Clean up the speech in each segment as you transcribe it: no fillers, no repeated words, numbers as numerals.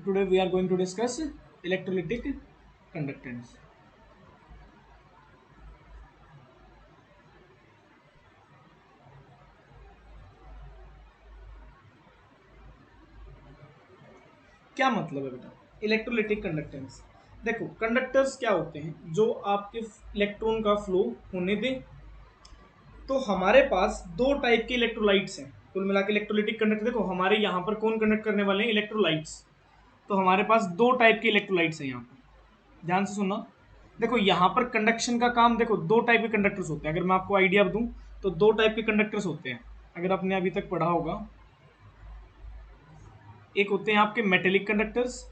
Today we are going to discuss electrolytic conductance. क्या मतलब है बेटा इलेक्ट्रोलिटिक कंडक्टेंस? देखो, कंडक्टर्स क्या होते हैं जो आपके इलेक्ट्रॉन का फ्लो होने दें। तो हमारे पास दो टाइप के इलेक्ट्रोलाइट्स हैं। कुल मिला के इलेक्ट्रोलिटिक कंडक्टर, देखो हमारे यहाँ पर कौन कंडक्ट करने वाले हैं? इलेक्ट्रोलाइट्स। तो हमारे पास दो टाइप के इलेक्ट्रोलाइट्स हैं यहाँ पर, ध्यान से सुनना। देखो यहाँ पर कंडक्शन का काम, देखो दो टाइप के कंडक्टर्स होते हैं। अगर मैं आपको आइडिया दूं तो दो टाइप के कंडक्टर्स होते हैं, अगर आपने अभी तक पढ़ा होगा। एक होते हैं आपके मेटेलिक कंडक्टर्स,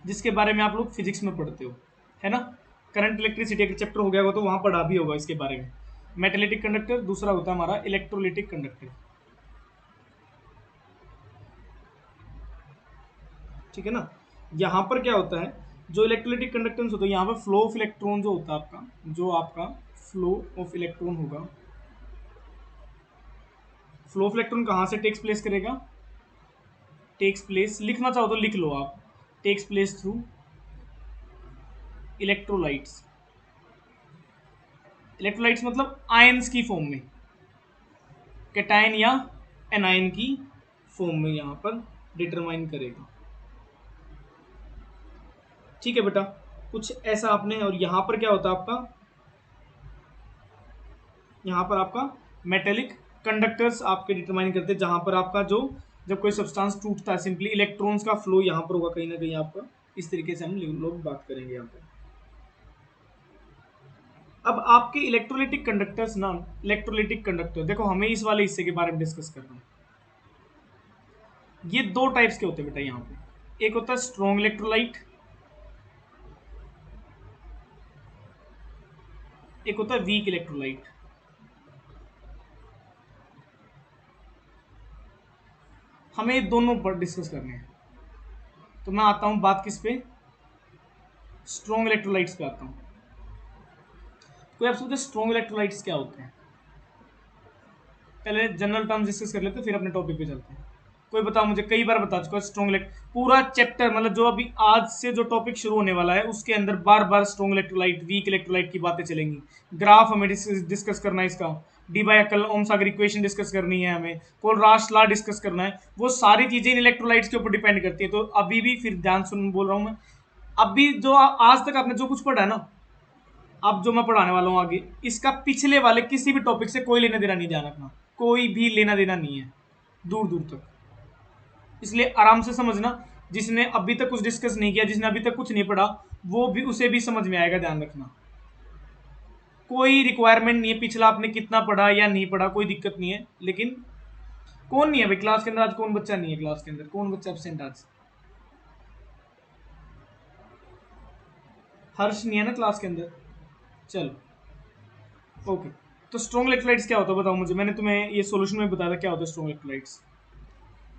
जिसके बारे में आप लोग फिजिक्स में पढ़ते हो, है ना। करंट इलेक्ट्रिसिटी का चैप्टर हो गया होगा तो वहां पढ़ा भी होगा इसके बारे में। मेटेलिटिक कंडक्टर, दूसरा होता है हमारा इलेक्ट्रोलिटिक कंडक्टर। ठीक है ना। यहाँ पर क्या होता है, जो इलेक्ट्रोलिटिक कंडक्टेंस होता है, यहाँ पर फ्लो ऑफ इलेक्ट्रॉन जो होता है आपका, जो आपका फ्लो ऑफ इलेक्ट्रॉन होगा, फ्लो ऑफ इलेक्ट्रॉन कहाँ से टेक्स प्लेस करेगा? टेक्स प्लेस, लिखना चाहो तो लिख लो आप, takes place through electrolytes. Electrolytes मतलब आयंस की फॉर्म में, कैटायन या एनायन की फॉर्म में यहाँ पर डिटरमाइन करेगा। ठीक है बेटा, कुछ ऐसा आपने। और यहाँ पर क्या होता है आपका, यहाँ पर आपका मेटेलिक कंडक्टर्स आपके डिटरमाइन करते हैं, जहाँ पर आपका जो, जब कोई सब्सटेंस टूटता है, सिंपली इलेक्ट्रॉन्स का फ्लो यहाँ पर होगा कहीं ना कहीं आपका। इस तरीके से हम लोग बात करेंगे यहाँ पर। अब आपके इलेक्ट्रोलिटिक कंडक्टर्स ना, इलेक्ट्रोलिटिक कंडक्टर, देखो हमें इस वाले हिस्से के बारे में डिस्कस करना है। ये दो टाइप्स के होते हैं बेटा यहाँ पे। एक होता है स्ट्रॉन्ग इलेक्ट्रोलाइट, एक होता है वीक इलेक्ट्रोलाइट। हमें ये दोनों पर डिस्कस करने हैं। तो मैं आता हूं बात किस पे, स्ट्रॉन्ग इलेक्ट्रोलाइट्स पे आता हूं। कोई आप सोचते स्ट्रॉन्ग इलेक्ट्रोलाइट्स क्या होते हैं? पहले जनरल टर्म्स डिस्कस कर लेते हैं, फिर अपने टॉपिक पे चलते हैं। कोई बताओ मुझे, कई बार बता चुका स्ट्रॉन्ग इलेक्ट, पूरा चैप्टर मतलब जो अभी आज से जो टॉपिक शुरू होने वाला है उसके अंदर बार बार स्ट्रॉन्ग इलेक्ट्रोलाइट, वीक इलेक्ट्रोलाइट की बातें चलेंगी। ग्राफ हमें डिस्कस करना है इसका, डी बाय ओम सागर इक्वेशन डिस्कस करनी है हमें, कोलराश लॉ डिस्कस करना है। वो सारी चीजें इन इलेक्ट्रोलाइट्स के ऊपर डिपेंड करती है। तो अभी भी फिर ध्यान सुन बोल रहा हूँ मैं, अभी जो आज तक आपने जो कुछ पढ़ा है ना, अब जो मैं पढ़ाने वाला हूँ आगे, इसका पिछले वाले किसी भी टॉपिक से कोई लेना देना नहीं, ध्यान रखना, कोई भी लेना देना नहीं है दूर दूर तक। इसलिए आराम से समझना, जिसने अभी तक कुछ डिस्कस नहीं किया, जिसने अभी तक कुछ नहीं पढ़ा, वो भी, उसे भी समझ में आएगा, ध्यान रखना। कोई रिक्वायरमेंट नहीं है पिछला आपने कितना पढ़ा या नहीं पढ़ा, कोई दिक्कत नहीं है। लेकिन कौन नहीं है भाई क्लास के अंदर आज? कौन बच्चा नहीं है क्लास के अंदर? कौन बच्चा एब्सेंट आज? हर्ष नहीं है ना क्लास के अंदर? चलो, ओके। तो स्ट्रॉन्ग इलेक्ट्रोलाइट्स क्या होता है बताओ मुझे, मैंने तुम्हें ये सॉल्यूशन में बताया था क्या होता है स्ट्रॉन्ग इलेक्ट्रोलाइट्स।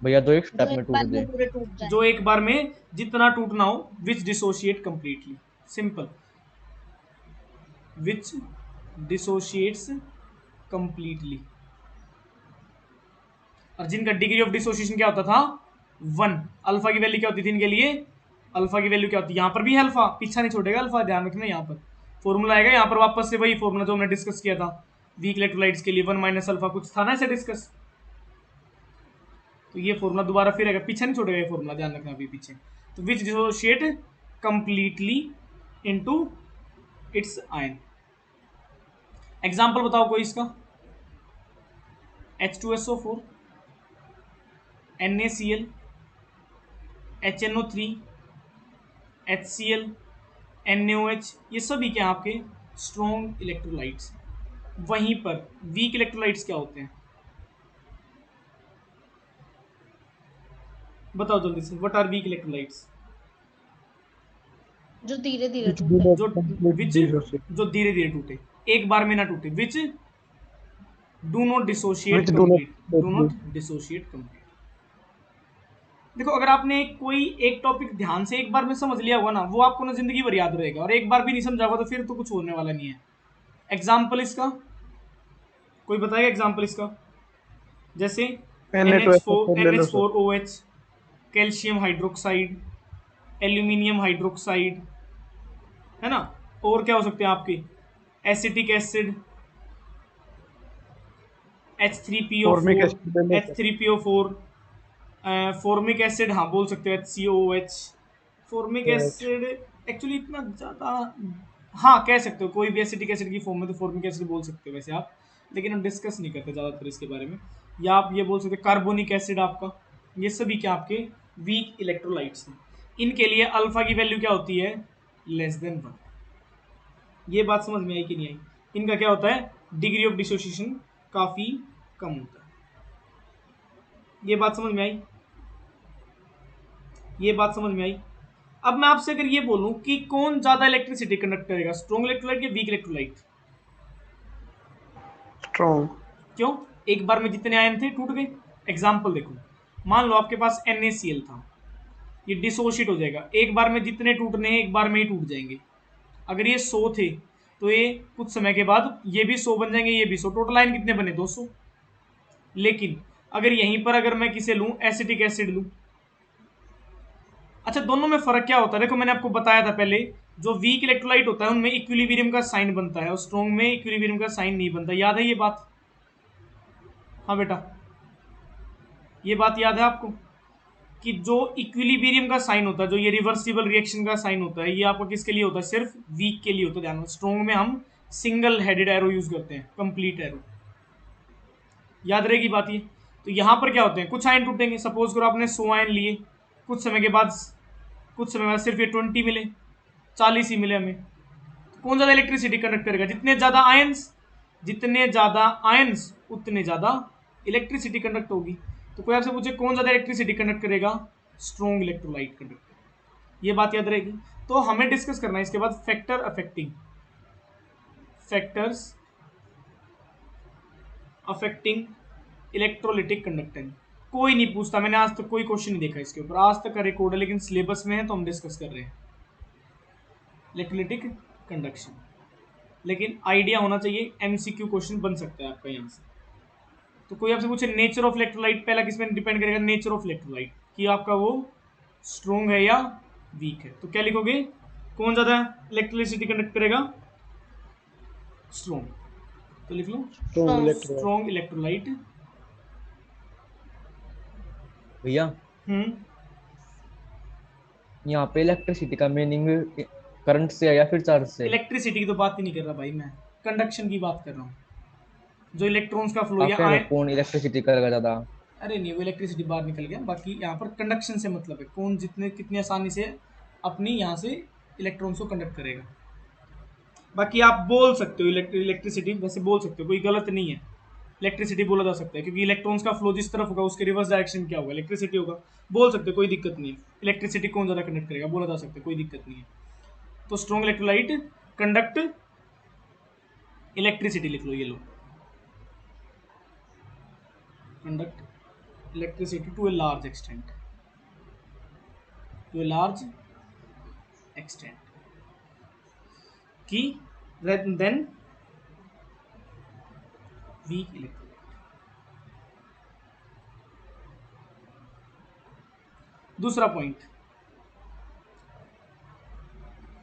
भैया दो एक जो स्टेप एक में टूट बार में दे। पूरे टूट जाए। जो एक बार में जितना टूटना हो, विच डिसोशिएट कंप्लीटली, सिंपल, विच डिसोशिएट्स कंप्लीटली। और जिनका डिग्री ऑफ डिसोसिएशन क्या होता था? 1। अल्फा की वैल्यू क्या होती थी इनके लिए? अल्फा की वैल्यू क्या होती है? यहाँ पर भी है अल्फा, पीछा नहीं छोड़ेगा अल्फा, ध्यान रखना। यहाँ पर फॉर्मूला आएगा, यहाँ पर वापस से वही फॉर्मूला जो हमने डिस्कस किया था वीक इलेक्ट्रोलाइट्स के लिए, 1 माइनस अल्फा, कुछ था ना ऐसे डिस्कस। तो ये फॉर्मूला दोबारा फिर आएगा, पीछे नहीं छोड़ेगा ये फॉर्मूला, ध्यान रखना अभी पीछे। तो which dissociate completely into its ion. Example बताओ कोई इसका। H2SO4, NaCl, HNO3, HCl, NaOH, ये सभी क्या आपके स्ट्रॉन्ग इलेक्ट्रोलाइट्स। वहीं पर वीक इलेक्ट्रोलाइट्स क्या होते हैं बताओ जल्दी से, व्हाट आर वीक इलेक्ट्रोलाइट्स? जो धीरे धीरे which do टूटे। not जो completely विच, dissociate, जो धीरे धीरे टूटे, एक बार में ना टूटे, which do not dissociate which do not complete, do completely, not dissociate complete. देखो अगर आपने कोई एक टॉपिक ध्यान से एक बार में समझ लिया होगा ना, वो आपको ना जिंदगी भर याद रहेगा, और एक बार भी नहीं समझा होगा तो फिर तो कुछ होने वाला नहीं है। एग्जाम्पल इसका कोई बताएगा? एग्जाम्पल इसका, जैसे Na2SO4 ले लो सर। NH4OH, calcium hydroxide, aluminium hydroxide, है ना। और क्या हो सकते हैं आपके, acetic acid, formic H3PO4, acid ले लो सर। H3PO4, फॉर्मिक एसिड, हाँ बोल सकते हो HCOOH। Formic OH। Acid actually इतना ज़्यादा, हाँ कह सकते हो, कोई भी एसिटिक एसिड की फॉर्म में तो फॉर्मिक एसिड बोल सकते हो वैसे आप, लेकिन हम डिस्कस नहीं करते ज़्यादातर इसके बारे में। या आप ये बोल सकते हो कार्बोनिक एसिड आपका, ये सभी क्या आपके वीक इलेक्ट्रोलाइट्स हैं। इनके लिए अल्फा की वैल्यू क्या होती है, <<1। ये बात समझ में आई कि नहीं आई। इनका क्या होता है, डिग्री ऑफ डिसोसिएशन काफ़ी कम होता है। ये बात समझ में आई, ये बात समझ में आई। अब मैं आपसे अगर ये बोलूं कि कौन ज्यादा इलेक्ट्रिसिटी कंडक्ट करेगा, स्ट्रॉन्ग इलेक्ट्रोलाइट या वीक इलेक्ट्रोलाइट? स्ट्रॉन्ग। क्यों? एक बार में जितने आयन थे टूट गए। एग्जाम्पल देखो, मान लो आपके पास NaCl था, ये डिसोशिएट हो जाएगा, एक बार में जितने टूटने हैं एक बार में ही टूट जाएंगे। अगर ये 100 थे तो ये कुछ समय के बाद ये भी 100 बन जाएंगे, ये भी 100, टोटल आयन कितने बने, 200। लेकिन अगर यहीं पर अगर मैं किसे लूं, एसिटिक एसिड लूं, अच्छा दोनों में फर्क क्या होता है, देखो मैंने आपको बताया था पहले, जो वीक इलेक्ट्रोलाइट होता है उनमें इक्विलिब्रियम का साइन बनता है और स्ट्रॉन्ग में इक्विलिब्रियम का साइन नहीं बनता, याद है ये बात? हाँ बेटा, ये बात याद है आपको कि जो इक्विलिब्रियम का साइन होता है, जो ये रिवर्सिबल रिएक्शन का साइन होता है, ये आपका किसके लिए होता है, सिर्फ वीक के लिए होता है। ध्यान, स्ट्रॉन्ग में हम सिंगल हेडेड एरो यूज करते हैं, कंप्लीट एरो, याद रहेगी बात ये। तो यहां पर क्या होते हैं, कुछ आयन टूटेंगे, सपोज करो आपने 100 आयन लिए, कुछ समय के बाद, कुछ समय बाद सिर्फ ये 20 मिले, 40 ही मिले हमें। कौन ज्यादा इलेक्ट्रिसिटी कंडक्ट करेगा, जितने ज्यादा आयंस, जितने ज्यादा आयंस उतने ज्यादा इलेक्ट्रिसिटी कंडक्ट होगी। तो कोई आपसे पूछे कौन ज्यादा इलेक्ट्रिसिटी कंडक्ट करेगा, स्ट्रॉन्ग इलेक्ट्रोलाइट कंडक्ट, ये बात याद रहेगी। तो हमें डिस्कस करना है इसके बाद factor affecting, factors affecting electrolytic conductance. कोई नहीं पूछता, मैंने आज तक कोई क्वेश्चन नहीं देखा इसके ऊपर, आज तक का रिकॉर्ड है, लेकिन सिलेबस में है तो हम डिस्कस कर रहे हैं इलेक्ट्रोलिटिक कंडक्शन। लेकिन आइडिया होना चाहिए, MCQ क्वेश्चन बन सकता है आपका यहाँ से। तो कोई आपसे पूछे नेचर ऑफ इलेक्ट्रोलाइट, पहला किस में डिपेंड करेगा, नेचर ऑफ इलेक्ट्रोलाइट, कि आपका वो स्ट्रॉन्ग है या वीक है। तो क्या लिखोगे, कौन ज्यादा इलेक्ट्रिसिटी कंडक्ट करेगा, स्ट्रॉन्ग। तो लिख लो स्ट्रॉन्ग इलेक्ट्रोलाइट। Strong electrolyte. भैया यहाँ पे इलेक्ट्रिसिटी का मीनिंग करंट से है या फिर चार्ज से? इलेक्ट्रिसिटी की तो बात ही नहीं कर रहा भाई, मैं कंडक्शन की बात कर रहा हूँ, जो इलेक्ट्रॉन्स का फ्लो आप या कह रहे आए। हो कौन इलेक्ट्रिसिटी करेगा ज्यादा? अरे नहीं, वो इलेक्ट्रिसिटी बाहर निकल गया, बाकी यहाँ पर कंडक्शन से मतलब है कौन जितने कितनी आसानी से अपनी यहाँ से इलेक्ट्रॉन्स को कंडक्ट करेगा। बाकी आप बोल सकते हो इलेक्ट्रिसिटी, वैसे बोल सकते हो, कोई गलत नहीं है, इलेक्ट्रिसिटी बोला जा सकता है, क्योंकि इलेक्ट्रॉन्स का फ्लो जिस तरफ होगा उसके रिवर्स डायरेक्शन में क्या होगा, इलेक्ट्रिसिटी होगा। बोल सकते हो, कोई दिक्कत नहीं है, इलेक्ट्रिसिटी कौन ज़्यादा कंडक्ट करेगा बोला जा सकता है, कोई दिक्कत नहीं है। तो स्ट्रॉन्ग इलेक्ट्रोलाइट कंडक्ट इलेक्ट्रिसिटी, लिख लो ये लो, conduct electricity to a large extent, to a large extent की देन वीक इलेक्ट्रोलाइट। दूसरा पॉइंट,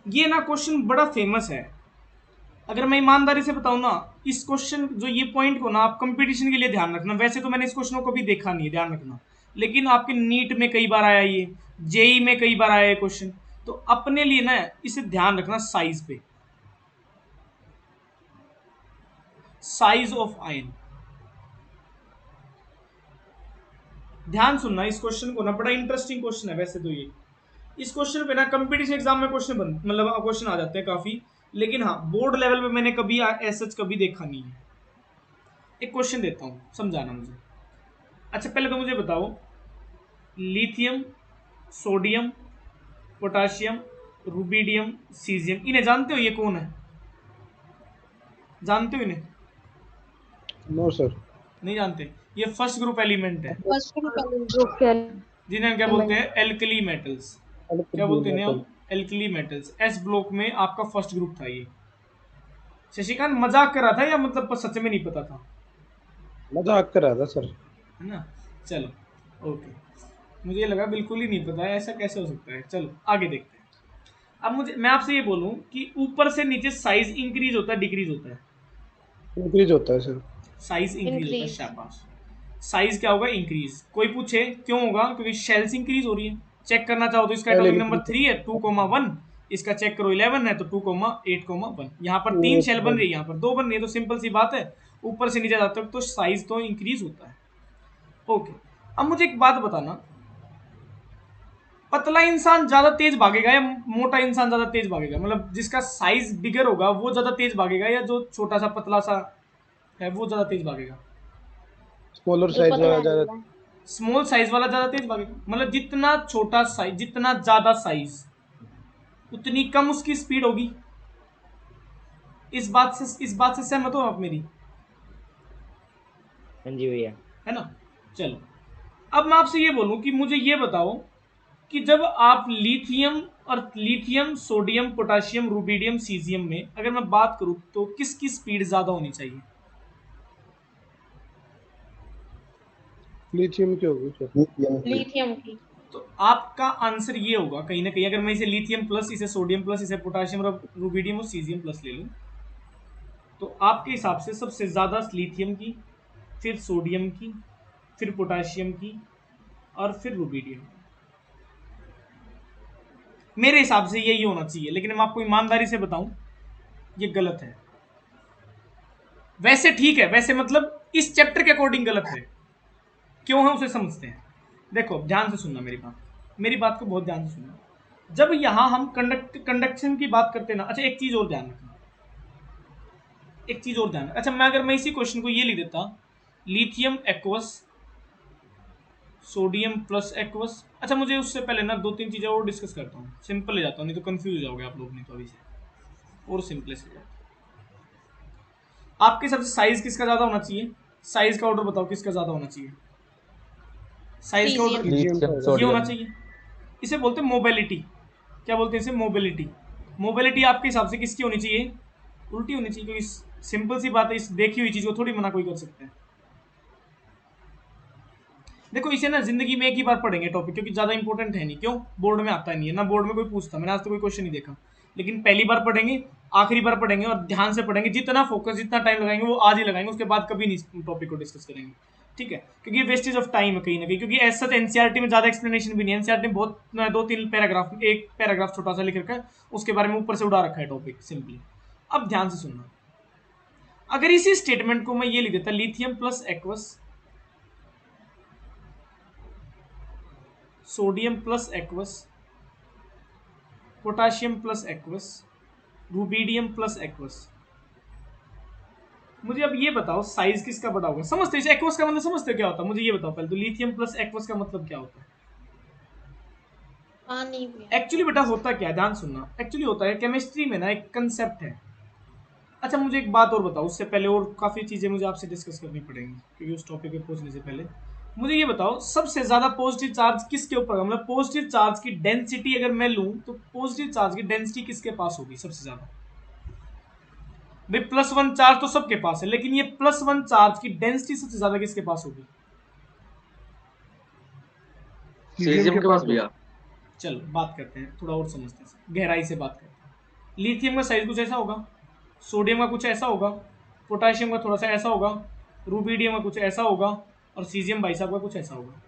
ये ना क्वेश्चन बड़ा फेमस है, अगर मैं ईमानदारी से बताऊं ना, इस क्वेश्चन जो ये पॉइंट को ना आप कंपटीशन के लिए ध्यान रखना, वैसे तो मैंने इस क्वेश्चन को कभी देखा नहीं है, ध्यान रखना, लेकिन आपके नीट में कई बार आया ये, जेई में कई बार आया ये क्वेश्चन, तो अपने लिए ना इसे ध्यान रखना, साइज पे, साइज ऑफ आयन। ध्यान सुनना इस क्वेश्चन को ना, बड़ा इंटरेस्टिंग क्वेश्चन है वैसे तो ये, इस क्वेश्चन पे ना कंपटीशन एग्जाम में क्वेश्चन बन मतलब क्वेश्चन आ जाते हैं काफी, लेकिन हाँ बोर्ड लेवल पे मैंने कभी ऐसा कभी देखा नहीं है। एक क्वेश्चन देता हूँ, समझाना मुझे। अच्छा पहले तो मुझे बताओ, lithium, sodium, potassium, rubidium, caesium, इन्हें जानते हो, ये कौन है, जानते हो इन्हें? No sir. नहीं जानते, ये फर्स्ट ग्रुप एलिमेंट है, फर्स्ट ग्रुप के जिन्हें क्या बोलते हैं, एल्कली मेटल्स। क्या बोलते हैं इन्हें हम, metal. Alkali metals. S block में आपका फर्स्ट ग्रुप था ये। शशिकांत मजाक कर रहा था या मतलब सच में नहीं पता था? मजाक कर रहा था सर। है ना। चलो ओके, मुझे लगा बिल्कुल ही नहीं पता है, ऐसा कैसे हो सकता है। चलो आगे देखते हैं। अब मैं आपसे ये बोलूं कि ऊपर से नीचे साइज इंक्रीज होता है डिक्रीज होता है? इंक्रीज होता है सर। साइज इंक्रीज होता है, इंक्रीज। शाबाश। साइज क्या होगा? इंक्रीज। कोई पूछे क्यों होगा? क्योंकि शेल्स इंक्रीज हो रही है। चेक करना चाहो तो इसका सेल एटॉमिक नंबर इंक्रीज 3 है 2,1, इसका चेक करो 11 है तो 2,8,1। यहाँ पर 3 शेल बन रही है, यहाँ पर 2 बन रही है, तो सिंपल सी बात है ऊपर से नीचे जाता तक तो साइज तो इंक्रीज होता है। ओके, अब मुझे एक बात बताना, पतला इंसान ज्यादा तेज भागेगा या मोटा इंसान ज्यादा तेज भागेगा? मतलब जिसका साइज बिगर होगा वो ज्यादा तेज भागेगा या जो छोटा सा पतला सा है वो ज्यादा तेज भागेगा? स्मॉलर जो साइज पतला वाला है ज्यादा। वाला। स्मॉल साइज वाला ज्यादा तेज भागेगा, मतलब जितना छोटा साइज, जितना ज्यादा साइज उतनी कम उसकी स्पीड होगी। इस बात से सहमत हो आप मेरी? हाँ जी भैया। है ना? चलो, अब मैं आपसे ये बोलूं कि मुझे ये बताओ कि जब आप lithium sodium potassium rubidium caesium में अगर मैं बात करूं तो किसकी स्पीड ज्यादा होनी चाहिए? लिथियम की होगी सर। लिथियम की। तो आपका आंसर ये होगा कहीं ना कहीं, अगर मैं इसे लिथियम प्लस, इसे सोडियम प्लस, इसे पोटाशियम और रूबिडियम और सीजियम प्लस ले लूं, तो आपके हिसाब से सबसे ज्यादा लिथियम की, फिर सोडियम की, फिर पोटाशियम की और फिर रूबिडियम। मेरे हिसाब से यही होना चाहिए, लेकिन मैं आपको ईमानदारी से बताऊं ये गलत है। वैसे ठीक है, वैसे मतलब इस चैप्टर के अकॉर्डिंग गलत है। क्यों है उसे समझते हैं। देखो ध्यान से सुनना मेरी बात को बहुत ध्यान से सुनना। जब यहां हम कंडक्शन की बात करते हैं ना, अच्छा एक चीज और ध्यान रखना, एक चीज और ध्यान। अच्छा मैं इसी क्वेश्चन को ये लिख देता, lithium aqueous sodium plus aqueous. अच्छा मुझे उससे पहले ना दो तीन चीजें और डिस्कस करता हूँ, सिंपल ले जाता हूँ, नहीं तो कंफ्यूज हो जाओगे आप लोग, नहीं तो अभी से और सिंपल से जाता। आपके सबसे साइज किसका ज्यादा होना चाहिए? साइज का ऑर्डर बताओ, किसका ज्यादा होना चाहिए? साइज का ऑर्डर सीजियम। लिथियम का होगा। ये होना सोडियम। चाहिए। इसे बोलते हैं मोबिलिटी। क्या बोलते हैं इसे? मोबिलिटी। मोबिलिटी आपके हिसाब से किसकी होनी चाहिए? उल्टी होनी चाहिए, क्योंकि सिंपल सी बात है, इस देखी हुई चीज को थोड़ी मना कोई कर सकता है। देखो इसे ना जिंदगी में एक ही बार पढ़ेंगे टॉपिक, क्योंकि ज्यादा इंपॉर्टेंट है नहीं। क्यों? बोर्ड में आता नहीं है ना, बोर्ड में कोई पूछता, मैंने आज तो कोई क्वेश्चन नहीं देखा। लेकिन पहली बार पढ़ेंगे, आखिरी बार पढ़ेंगे और ध्यान से पढ़ेंगे, जितना फोकस जितना टाइम लगाएंगे वो आज ही लगाएंगे, उसके बाद कभी नहीं टॉपिक को डिस्कस करेंगे। ठीक है? क्योंकि ये वेस्टेज ऑफ टाइम है कहीं ना कहीं, क्योंकि ऐसा एनसीईआरटी में ज्यादा एक्सप्लेनेशन भी नहीं है। एनसीईआरटी में बहुत 2-3 पैराग्राफ, एक पैराग्राफ छोटा सा लिख रखा है, उसके बारे में ऊपर से उड़ा रखा है टॉपिक सिंपली। अब ध्यान से सुनना, अगर इसी स्टेटमेंट को मैं ये लिख देता, lithium plus aqueous sodium plus aqueous potassium plus aqueous rubidium plus aqueous, मुझे अब ये बताओ साइज किसका बड़ा होगा? समझते हो एक्वस का मतलब? समझते हो क्या होता है? मुझे ये बताओ पहले तो, लिथियम प्लस एक्वस का मतलब क्या होता है? पानी में। एक्चुअली बेटा होता क्या है, ध्यान सुनना। एक्चुअली होता है केमिस्ट्री में ना एक कंसेप्ट है। अच्छा मुझे एक बात और बताओ, उससे पहले और काफ़ी चीज़ें मुझे आपसे डिस्कस करनी पड़ेंगी, क्योंकि उस टॉपिक पे पहुंचने से पहले मुझे ये बताओ सबसे ज़्यादा पॉजिटिव चार्ज किसके ऊपर है? मतलब पॉजिटिव चार्ज की डेंसिटी अगर मैं लूँ तो पॉजिटिव चार्ज की डेंसिटी किसके पास होगी सबसे ज़्यादा? भाई +1 चार्ज तो सबके पास है, लेकिन ये +1 चार्ज की डेंसिटी सबसे ज़्यादा किसके पास होगी? सीजियम के पास भैया। चलो बात करते हैं, थोड़ा और समझते हैं, गहराई से बात करते हैं। लिथियम का साइज कुछ ऐसा होगा, सोडियम का कुछ ऐसा होगा, पोटाशियम का थोड़ा सा ऐसा होगा, रूबिडियम का कुछ ऐसा होगा और सीजियम भाई साहब का कुछ ऐसा होगा।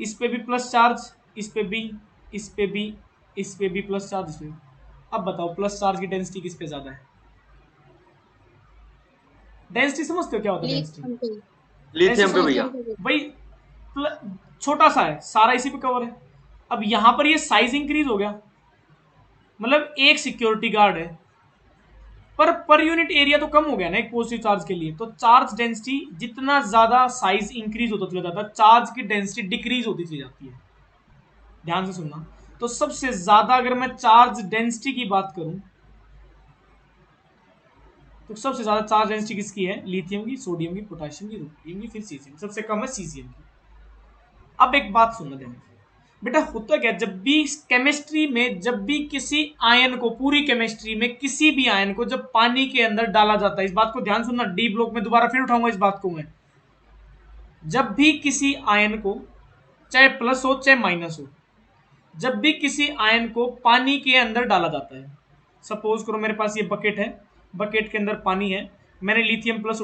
इस पे भी प्लस चार्ज, इस पे भी, इस पे भी, इस पे भी प्लस चार्ज, इसमें। अब बताओ प्लस चार्ज की डेंसिटी किस पे ज़्यादा है? डेंसिटी समझते हो क्या होता है डेंसिटी? लिथियम पे। लिथियम पे भैया। लिथियम पे। भाई छोटा सा है, सारा इसी पे कवर है। अब यहां पर ये साइज इंक्रीज हो गया, मतलब एक सिक्योरिटी गार्ड है, पर यूनिट एरिया तो कम हो गया ना एक पॉजिटिव चार्ज के लिए। तो चार्ज डेंसिटी जितना ज्यादा साइज इंक्रीज होता चला जाता है, चार्ज की डेंसिटी डिक्रीज होती चली जाती है। ध्यान से सुनना, तो सबसे ज्यादा अगर मैं चार्ज डेंसिटी की बात करूं तो सबसे ज्यादा चार्ज डेंसिटी किसकी है? लिथियम की, सोडियम की, पोटाशियम की, रूबिडियम की, फिर सीजियम। सबसे कम है सीजियम की। अब एक बात सुनना ध्यान से बेटा, होता क्या, जब भी केमिस्ट्री में, जब भी किसी आयन को, पूरी केमिस्ट्री में किसी भी आयन को जब पानी के अंदर डाला जाता है, इस बात को ध्यान सुनना, डी ब्लॉक में दोबारा फिर उठाऊंगा इस बात को मैं, जब भी किसी आयन को, चाहे प्लस हो चाहे माइनस हो, जब भी किसी आयन को पानी के अंदर डाला जाता है, सपोज करो मेरे पास ये बकेट है, बकेट के अंदर पानी है, मैंने लिथियम प्लस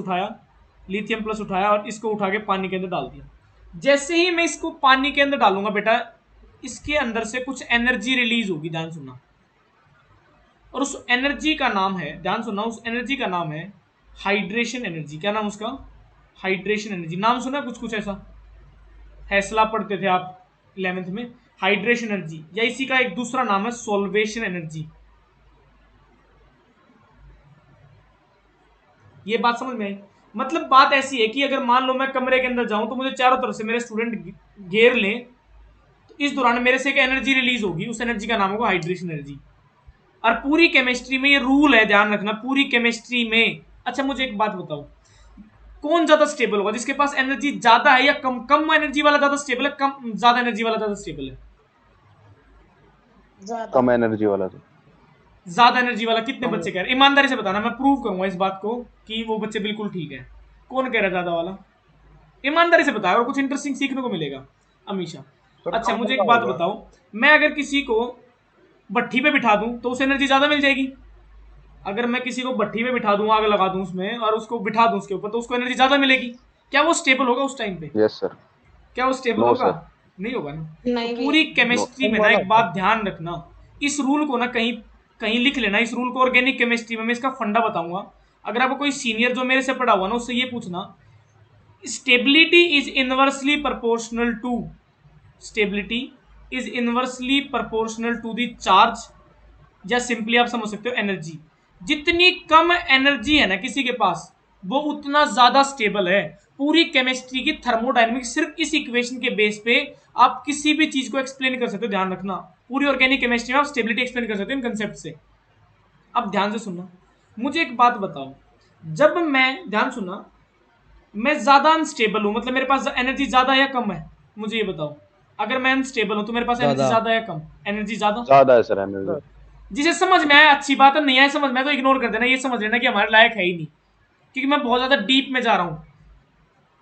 उठाया और इसको उठा के पानी के अंदर डाल दिया। जैसे ही मैं इसको पानी के अंदर डालूंगा बेटा, इसके अंदर से कुछ एनर्जी रिलीज होगी, ध्यान सुनना, और उस एनर्जी का नाम है, ध्यान सुनना, उस एनर्जी का नाम है हाइड्रेशन एनर्जी। क्या नाम उसका? Hydration energy. नाम सुना कुछ कुछ ऐसा? हैसला पढ़ते थे आप 11th में, हाइड्रेशन एनर्जी, या इसी का एक दूसरा नाम है सोल्वेशन एनर्जी। ये बात समझ में आई? मतलब बात ऐसी है कि अगर मान लो मैं कमरे के अंदर जाऊं तो मुझे चारों तरफ से मेरे स्टूडेंट घेर लें, तो इस दौरान मेरे से एक एनर्जी रिलीज होगी, उस एनर्जी का नाम होगा हाइड्रेशन एनर्जी। और पूरी केमिस्ट्री में ये रूल है, ध्यान रखना, पूरी केमिस्ट्री में। अच्छा मुझे एक बात बताओ, कौन ज्यादा स्टेबल होगा, जिसके पास एनर्जी ज्यादा है या कम? कम एनर्जी वाला ज्यादा स्टेबल है, कम ज्यादा एनर्जी वाला ज्यादा स्टेबल है? कम एनर्जी वाला तो ज्यादा एनर्जी वाला। कितने बच्चे कह रहे हैं? ईमानदारी से बताना, मैं प्रूव करूंगा इस बात को कि वो बच्चे बिल्कुल ठीक है। कौन कह रहा है ज्यादा वाला? ईमानदारी से बताया, और कुछ इंटरेस्टिंग सीखने को मिलेगा। अमीशा, अच्छा मुझे एक बात बताओ, मैं अगर किसी को भट्ठी पे बिठा दूं तो उसे एनर्जी ज्यादा मिल जाएगी? अगर मैं किसी को भट्ठी पे बिठा दूं, आग लगा दूं उसमें और उसको बिठा दूं उसके ऊपर, तो उसको एनर्जी ज्यादा मिलेगी। क्या वो स्टेबल होगा उस टाइम पे? Yes sir. क्या वो स्टेबल No, होगा? sir. नहीं होगा ना। नहीं तो पूरी केमिस्ट्री में ना एक बात ध्यान रखना, इस रूल को ना कहीं कहीं लिख लेना, इस रूल को ऑर्गेनिक केमिस्ट्री में मैं इसका फंडा बताऊंगा। अगर आपको कोई सीनियर जो मेरे से पढ़ा हुआ ना, उससे ये पूछना, stability is inversely proportional to, stability is inversely proportional to the charge, या सिंपली आप समझ सकते हो एनर्जी। जितनी कम एनर्जी है ना किसी के पास, वो उतना ज्यादा स्टेबल है। पूरी केमिस्ट्री की थर्मोडायनेमिक्स सिर्फ इस इक्वेशन के बेस पे आप किसी भी चीज को एक्सप्लेन कर सकते हो, ध्यान रखना। पूरी ऑर्गेनिक केमिस्ट्री में आप स्टेबिलिटी एक्सप्लेन कर सकते हो इन कंसेप्ट से। अब ध्यान से सुनना, मुझे एक बात बताओ, जब मैं, ध्यान सुनना, मैं ज्यादा अनस्टेबल हूं, मतलब मेरे पास एनर्जी ज्यादा है या कम है? मुझे ये बताओ, अगर मैं अनस्टेबल हूं तो मेरे पास एनर्जी ज्यादा। ज्यादा है या कम? एनर्जी ज्यादा। ज्यादा है सर एनर्जी। जिसे समझ में आया अच्छी बात है, नहीं आया समझ में तो इग्नोर कर देना, ये समझ लेना कि हमारे लायक है ही नहीं, क्योंकि मैं बहुत ज्यादा डीप में जा रहा हूं।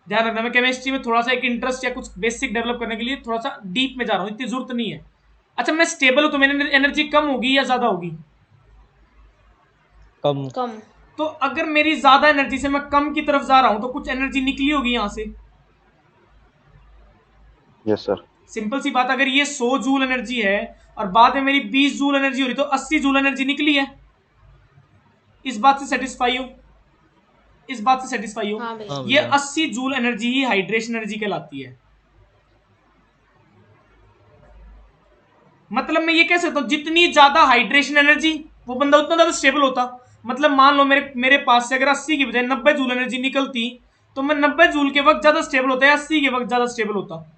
ध्यान रखना, मैं केमिस्ट्री में थोड़ा सा एक इंटरेस्ट या कुछ बेसिक डेवलप करने के लिए थोड़ा सा डीप में जा रहा हूं, इतनी जरूरत नहीं है। अच्छा मैं स्टेबल हूं तो मेरी एनर्जी कम होगी या ज्यादा होगी? कम। कम। तो अगर मेरी ज्यादा एनर्जी से मैं कम की तरफ जा रहा हूं तो कुछ एनर्जी निकली होगी यहां से। Yes sir. सिंपल सी बात, अगर ये 100 जूल एनर्जी है और बाद में मेरी 20 जूल एनर्जी हो रही, तो 80 जूल एनर्जी निकली है। इस बात से सेटिस्फाई हो? इस बात से सेटिस्फाई हो? हाँ भैया। हाँ ये भैया। 80 जूल एनर्जी ही हाइड्रेशन एनर्जी कहलाती है। मतलब मैं ये कह सकता हूं, जितनी ज्यादा हाइड्रेशन एनर्जी, वो बंदा उतना ज्यादा स्टेबल होता। मतलब मान लो मेरे पास से अगर 80 की बजाय 90 जूल एनर्जी निकलती, तो मैं 90 जूल के वक्त ज्यादा स्टेबल होता है, 80 के वक्त ज्यादा स्टेबल होता?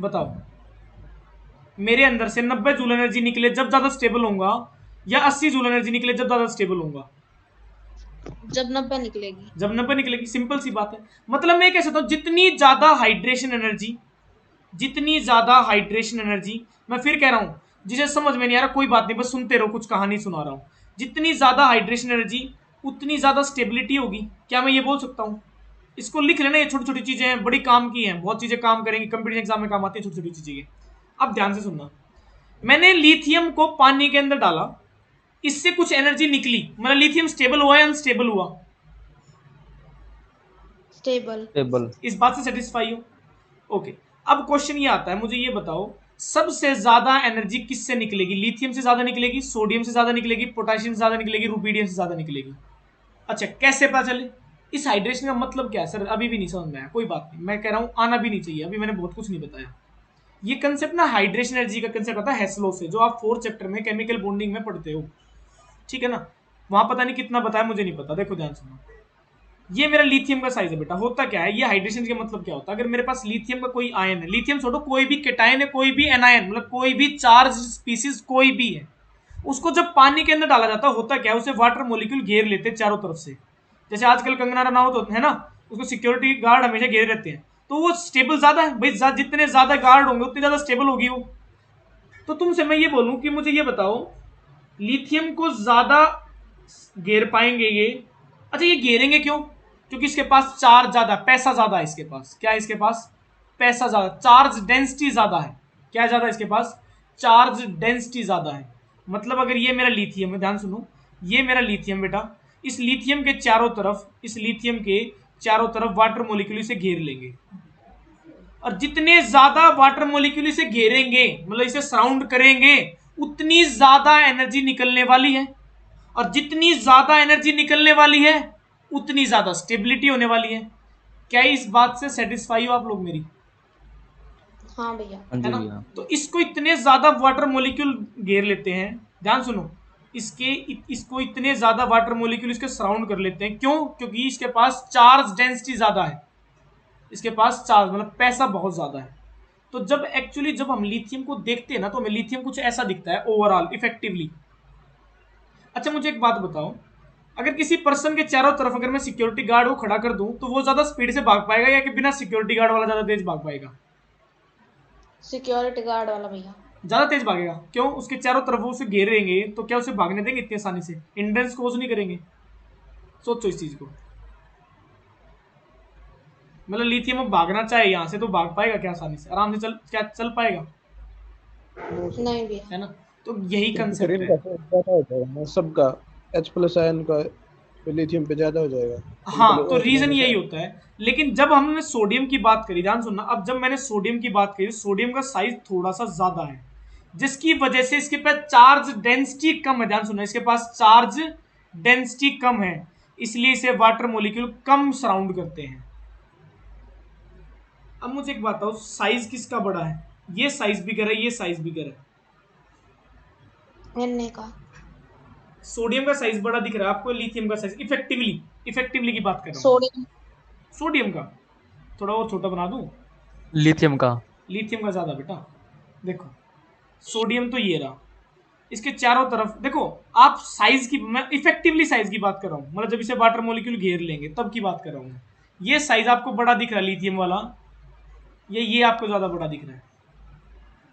बताओ, मेरे अंदर से 90 जूल एनर्जी निकले जब ज्यादा स्टेबल होऊंगा, या 80 जूल एनर्जी निकले जब ज्यादा स्टेबल होऊंगा? जब 90 निकलेगी। जब 90 निकलेगी। सिंपल सी बात है। मतलब मैं कह सकता हूं, जितनी ज्यादा हाइड्रेशन एनर्जी, जितनी ज्यादा हाइड्रेशन एनर्जी, मैं फिर कह रहा हूं, जिसे समझ में नहीं आ रहा कोई बात नहीं, बस सुनते रहो, कुछ कहानी सुना रहा हूं। जितनी ज्यादा हाइड्रेशन एनर्जी उतनी ज्यादा स्टेबिलिटी होगी। क्या मैं ये बोल सकता हूं? इसको लिख लेना, ये छोटी छोटी चीजें हैं, बड़ी काम की हैं, बहुत चीजें काम करेंगी, कंप्यूटर एग्जाम में काम आती है छोटी छोटी चीजें। अब ध्यान से सुनना, मैंने लिथियम को पानी के अंदर डाला, इससे कुछ एनर्जी निकली, मतलब लिथियम स्टेबल हुआ या अनस्टेबल हुआ? स्टेबल। स्टेबल। इस बात से सेटिस्फाई हो? ओके। अब क्वेश्चन ये आता है, मुझे ये बताओ, सबसे ज्यादा एनर्जी किससे निकलेगी? लिथियम से ज्यादा निकलेगी, सोडियम से ज्यादा निकलेगी, पोटेशियम से ज्यादा निकलेगी, रुबीडियम से ज्यादा निकलेगी? अच्छा कैसे पता चले? इस हाइड्रेशन का मतलब क्या है सर? अभी भी नहीं समझ में आया, कोई बात नहीं, मैं कह रहा हूं आना भी नहीं चाहिए, अभी मैंने बहुत कुछ नहीं बताया। ये कंसेप्ट ना हाइड्रेशन एनर्जी का कंसेप्ट आता है हेस्लो से, जो आप 4th चैप्टर में केमिकल बॉन्डिंग में पढ़ते हो, ठीक है ना? वहां पता नहीं कितना बताया, मुझे नहीं पता। देखो ध्यान सुनो, ये मेरा लिथियम का साइज है बेटा। होता क्या है, ये हाइड्रेशन का मतलब क्या होता है? अगर मेरे पास लिथियम का कोई आयन है, लिथियम छोड़ो, कोई भी केटायन है, कोई भी एनायन, मतलब कोई भी चार्ज स्पीसीज कोई भी है, उसको जब पानी के अंदर डाला जाता है, होता क्या है, उसे वाटर मॉलिक्यूल घेर लेते हैं चारों तरफ से। जैसे आजकल कंगना रनावत है ना, उसको सिक्योरिटी गार्ड हमेशा घेरे रहते हैं, तो वो स्टेबल ज्यादा है भाई, जितने ज्यादा गार्ड होंगे उतनी ज्यादा स्टेबल होगी वो। तो तुमसे मैं ये बोलूं कि मुझे ये बताओ, लिथियम को ज्यादा घेर पाएंगे ये? अच्छा ये घेरेंगे क्यों? क्योंकि इसके पास चार्ज ज्यादा, पैसा ज्यादा है इसके पास। क्या है इसके पास? पैसा ज्यादा, चार्ज डेंसिटी ज्यादा है। क्या ज्यादा है इसके पास? चार्ज डेंसिटी ज्यादा है। मतलब अगर ये मेरा लिथियम है, ध्यान सुनो, ये मेरा लिथियम बेटा, इस लिथियम के चारों तरफ, इस लिथियम के चारों तरफ वाटर मोलिक्यूल इसे घेर लेंगे, और जितने ज्यादा वाटर मोलिक्यूल इसे घेरेंगे, मतलब इसे सराउंड करेंगे, उतनी ज्यादा एनर्जी निकलने वाली है, और जितनी ज्यादा एनर्जी निकलने वाली है उतनी ज्यादा स्टेबिलिटी होने वाली है। क्या इस बात से सेटिस्फाई हो आप लोग मेरी? हाँ भैया। हाँ है जी ना? भैया। तो इसको इतने ज्यादा वाटर मोलिक्यूल घेर लेते हैं, ध्यान सुनो, इसको इतने ज्यादा वाटर मोलिक्यूल इसके सराउंड कर लेते हैं। क्यों? क्योंकि इसके पास चार्ज डेंसिटी ज्यादा है, इसके पास चार्ज मतलब पैसा बहुत ज्यादा है। तो जब एक्चुअली जब हम लिथियम को देखते हैं ना, तो हमें लिथियम कुछ ऐसा दिखता है ओवरऑल इफेक्टिवली। अच्छा मुझे एक बात बताओ, अगर किसी पर्सन के चारों तरफ अगर मैं सिक्योरिटी गार्ड को खड़ा कर दूं, तो वो ज्यादा स्पीड से भाग पाएगा या कि बिना सिक्योरिटी गार्ड वाला ज्यादा तेज भाग पाएगा? सिक्योरिटी गार्ड वाला भैया। ज्यादा तेज भागेगा। क्यों? उसके चारों तरफ वो उसे घेरेंगे, तो क्या उसे भागने देंगे इतनी आसानी से? हिंड्रेंस कोज नहीं करेंगे। सोचो इस चीज को। मतलब लिथियम अब भागना चाहे यहां से तो भाग पाएगा क्या आसानी से? आराम से चल पाएगा? नहीं भैया। है ना? तो यही कंसेप्ट करीब है। का ज्यादा हो जाएगा ना सबका, H+ आयन का लिथियम पे ज्यादा हो जाएगा। हाँ, तो रीजन यही होता है। लेकिन जब हमने सोडियम की बात करी, ध्यान सुनना, अब जब मैंने सोडियम की बात करी, सोडियम का साइज थोड़ा सा ज्यादा है, जिसकी वजह से इसके पास चार्ज डेंसिटी कम है। ध्यान सुनना, इसके पास चार्ज डेंसिटी कम है, इसलिए इसे वाटर मॉलिक्यूल कम सराउंड करते हैं। अब मुझे एक बात बताओ, साइज किसका बड़ा है? ये साइज बिगर है, ये साइज बिगर है। Na का। सोडियम का साइज बड़ा दिख रहा है आपको, लिथियम का साइज इफेक्टिवली की बात कर रहा हूं। सोडियम। सोडियम का थोड़ा और छोटा बना दूं? लिथियम का। लिथियम का ज्यादा बेटा। देखो सोडियम तो ये रहा, इसके चारों तरफ देखो आप, साइज की, मैं इफेक्टिवली साइज की बात कर रहा हूं, मतलब जब इसे वाटर मॉलिक्यूल घेर लेंगे तब की बात कर रहा हूं मैं। ये साइज आपको बड़ा दिख रहा है लिथियम वाला, ये आपको ज्यादा बड़ा दिख रहा है।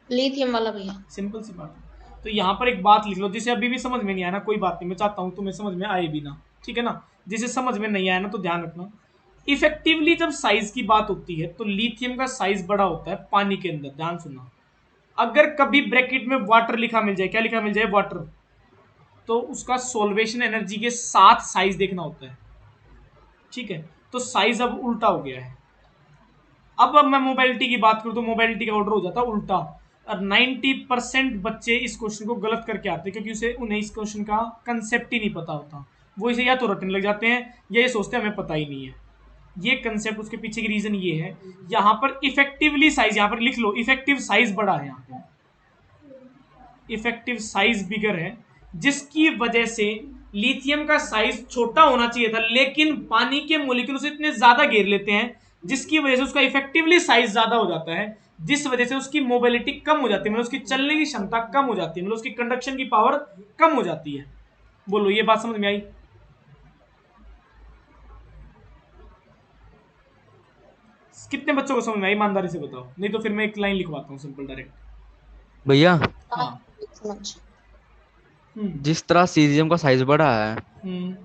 लिथियम वाला भैया। सिंपल सी बात है। तो यहां पर एक बात लिख लो, जिसे अभी भी समझ में नहीं आया ना, कोई बात नहीं, मैं चाहता हूं तुम्हें समझ में आए भी ना, ठीक है ना? जिसे समझ में नहीं आया ना, तो ध्यान रखना, इफेक्टिवली जब साइज की बात होती है तो लिथियम का साइज बड़ा होता है पानी के अंदर। ध्यान सुनना, अगर कभी ब्रैकेट में वाटर लिखा मिल जाए, क्या लिखा मिल जाए? वाटर, तो उसका सोल्वेशन एनर्जी के साथ साइज देखना होता है, ठीक है? तो साइज अब उल्टा हो गया है। अब मैं मोबाइलिटी की बात करूं तो मोबाइलिटी का ऑर्डर हो जाता है उल्टा, और 90% बच्चे इस क्वेश्चन को गलत करके आते हैं, क्योंकि उन्हें इस क्वेश्चन का कंसेप्ट ही नहीं पता होता। वो इसे या तो रटने लग जाते हैं या ये सोचते हैं हमें पता ही नहीं है। ये कंसेप्ट, उसके पीछे की रीजन ये है, यहां पर इफेक्टिवली साइज, यहां पर लिख लो, इफेक्टिव साइज बड़ा है, यहां पर इफेक्टिव साइज बिगर है, जिसकी वजह से लिथियम का साइज छोटा होना चाहिए था, लेकिन पानी के मोलिक्यूल से इतने ज्यादा घेर लेते हैं, जिसकी वजह से उसका इफेक्टिवली साइज ज्यादा हो जाता है, जिस वजह से उसकी मोबिलिटी कम हो जाती है, मतलब उसकी चलने की क्षमता कम हो जाती है, मतलब उसकी कंडक्शन की पावर कम हो जाती है। बोलो ये बात समझ में आई? कितने बच्चों को समझ में आई? ईमानदारी से बताओ, नहीं तो फिर मैं एक लाइन लिखवाता हूँ सिंपल डायरेक्ट। भैया हाँ। समझ। जिस तरह सीजियम का साइज बड़ा है, हम्म।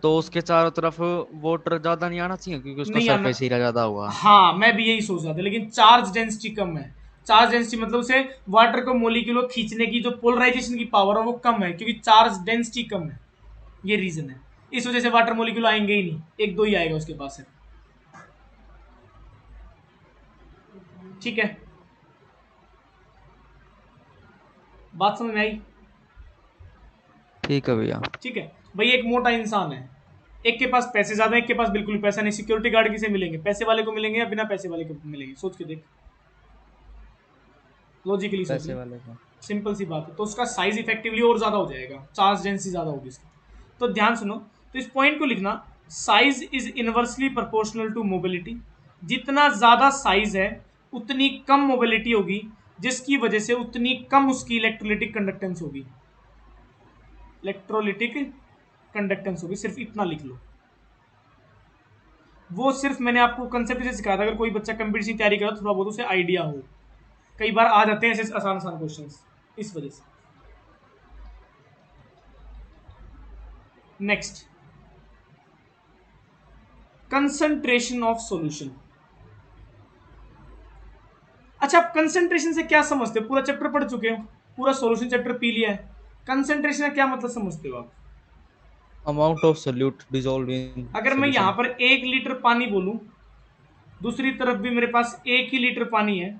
तो उसके चारों तरफ वाटर ज्यादा नहीं आना चाहिए, क्योंकि उसका नहीं आना। सरफेस एरिया ज्यादा हुआ। हाँ मैं भी यही सोच रहा था, लेकिन चार्ज डेंसिटी कम है। चार्ज डेंसिटी मतलब उसे वाटर को मोलिक्यूल को खींचने की जो पोलराइजेशन की पावर है वो कम है, क्योंकि चार्ज डेंसिटी कम है। ये रीजन है, इस वजह से वाटर मोलिक्यूल आएंगे ही नहीं, एक दो ही आएगा उसके पास है। ठीक है, बात समझ में आई? ठीक है भैया। ठीक है भाई, एक मोटा इंसान है, एक के पास पैसे ज्यादा है, एक के पास बिल्कुल पैसा नहीं। सिक्योरिटी गार्ड किसे मिलेंगे? पैसे वाले को मिलेंगे या बिना पैसे वाले को मिलेंगे? सोच के देख, लॉजिकली सोच पैसे ले। वाले को। सिंपल सी बात है, तो उसका साइज इफेक्टिवली और ज्यादा हो जाएगा, चार्ज डेंसिटी ज्यादा होगी उसकी। तो ध्यान सुनो, तो इस पॉइंट को लिखना, size is inversely proportional to mobility. जितना ज्यादा साइज है उतनी कम मोबिलिटी होगी, जिसकी वजह से उतनी कम उसकी इलेक्ट्रोलिटिक कंडक्टेंस होगी। इलेक्ट्रोलिटिक कंडक्टेंस होगी, सिर्फ इतना लिख लो। वो सिर्फ मैंने आपको कंसेप्ट से सिखाया था, अगर कोई बच्चा कंपटीशन की तैयारी कर रहा है थोड़ा बहुत उसे आइडिया हो। कई बार आ जाते हैं ऐसे आसान आसान क्वेश्चंस, इस वजह से। Next, concentration of solution. अच्छा, आप कंसंट्रेशन से क्या समझते हो? पूरा चैप्टर पढ़ चुके हो, पूरा सॉल्यूशन चैप्टर पी लिया है, कंसंट्रेशन का क्या मतलब समझते हो आप? Amount of solute dissolve in अगर मैं यहां पर 1 लीटर पानी बोलूं, दूसरी तरफ भी मेरे पास 1 ही लीटर पानी है,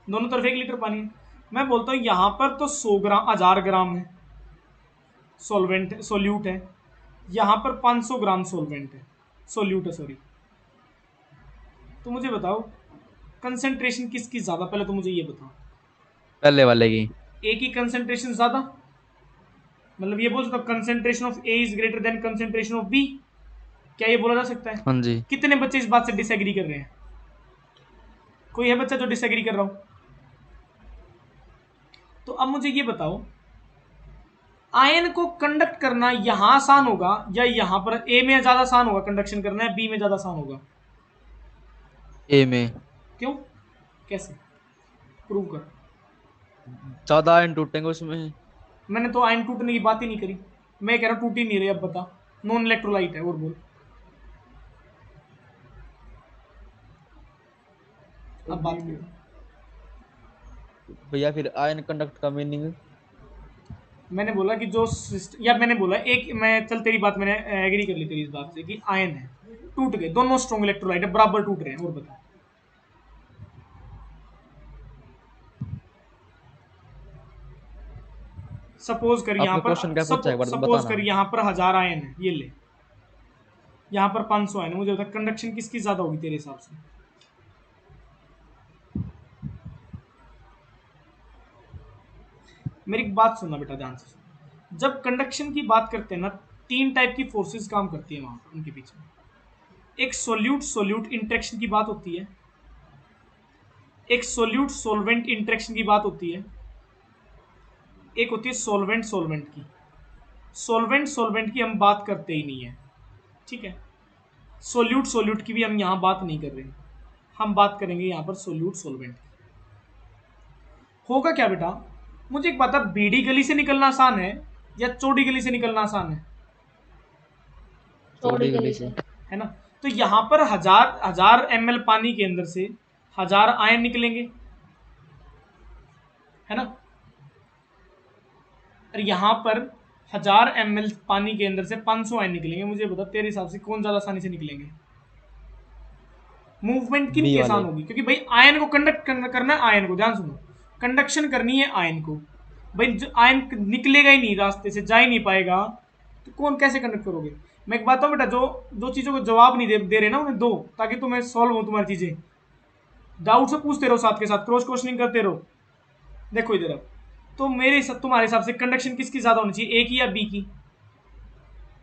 दोनों तरफ 1 लीटर पानी है, मैं बोलता हूं यहां पर तो 100 ग्राम 1000 ग्राम है सॉल्वेंट सोल्यूट है, यहां पर 500 ग्राम सॉल्वेंट है, सोल्यूट है सॉरी। तो मुझे बताओ कंसंट्रेशन किसकी ज्यादा? पहले तो मुझे ये बताओ। पहले वाले की। ए की कंसंट्रेशन ज्यादा, मतलब ये बोल सकता हूं concentration of A is greater than concentration of B. क्या ये बोला जा सकता है? हाँ जी। कितने बच्चे इस बात से डिसएग्री कर रहे हैं? कोई है बच्चा जो डिसएग्री कर रहा हो? तो अब मुझे ये बताओ, आयन को कंडक्ट करना यहां आसान होगा या यहां पर ए में ज्यादा आसान होगा कंडक्शन करना, है बी में ज्यादा आसान होगा? ए में। क्यों? कैसे प्रूव कर? ज्यादा आयन टूटेंगे उसमें। मैंने तो आयन टूटने की बात ही नहीं करी, मैं कह रहा हूं टूट ही नहीं रही। अब बता, नॉन इलेक्ट्रोलाइट है, और बोल। अब बात करो भैया फिर आयन कंडक्ट का मीनिंग। मैंने बोला कि जो या मैंने बोला एक, मैं चल तेरी बात मैंने एग्री कर ली तेरी इस बात से कि आयन है, टूट गए, दोनों स्ट्रॉन्ग इलेक्ट्रोलाइट है, बराबर टूट रहे हैं। और बता, सपोज कर यहाँ आपने पर क्वेश्चन क्या पूछा है, एक बार सपोज बताना। कर यहाँ पर 1000 आयन है, ये ले, यहाँ पर 500 आयन है, मुझे बता कंडक्शन किसकी ज्यादा होगी तेरे हिसाब से? मेरी एक बात सुनना बेटा ध्यान से। जब कंडक्शन की बात करते हैं ना, 3 टाइप की फोर्सेस काम करती है वहां उनके पीछे। एक सोल्यूट सोल्यूट इंटरेक्शन की बात होती है, एक सोल्यूट सोलवेंट इंटरेक्शन की बात होती है, एक होती है सोलवेंट सोलवेंट की। सोलवेंट सोलवेंट की हम बात करते ही नहीं है, ठीक है। सोल्यूट सोल्यूट की भी हम यहां बात नहीं कर रहे, हम बात करेंगे यहां पर सोल्यूट सोलवेंट की। होगा क्या बेटा? मुझे एक बता, बीड़ी गली से निकलना आसान है या चौड़ी गली से निकलना आसान है? चौड़ी गली से। है ना? तो यहां पर 1000 ml पानी के अंदर से 1000 आयन निकलेंगे, है ना? और यहां पर 1000 ml पानी के अंदर से 500 आयन निकलेंगे। मुझे बता तेरे हिसाब से कौन ज्यादा आसानी से निकलेंगे? मूवमेंट किन की आसान होगी? क्योंकि भाई आयन को कंडक्ट करना है, आयन को ध्यान सुनो, कंडक्शन करनी है आयन को। भाई जो आयन निकलेगा ही नहीं, रास्ते से जा ही नहीं पाएगा, तो कौन कैसे कंडक्ट करोगे? मैं एक बात बताऊं बेटा, जो चीजों को जवाब नहीं दे रहे ना उन्हें दो, ताकि तुम्हें सॉल्व हो तुम्हारी चीजें। डाउट से पूछते रहो, साथ के साथ क्रॉस क्वेश्चनिंग करते रहो। देखो इधर, अब तो तुम्हारे हिसाब से कंडक्शन किसकी ज्यादा होनी चाहिए, ए की या बी की?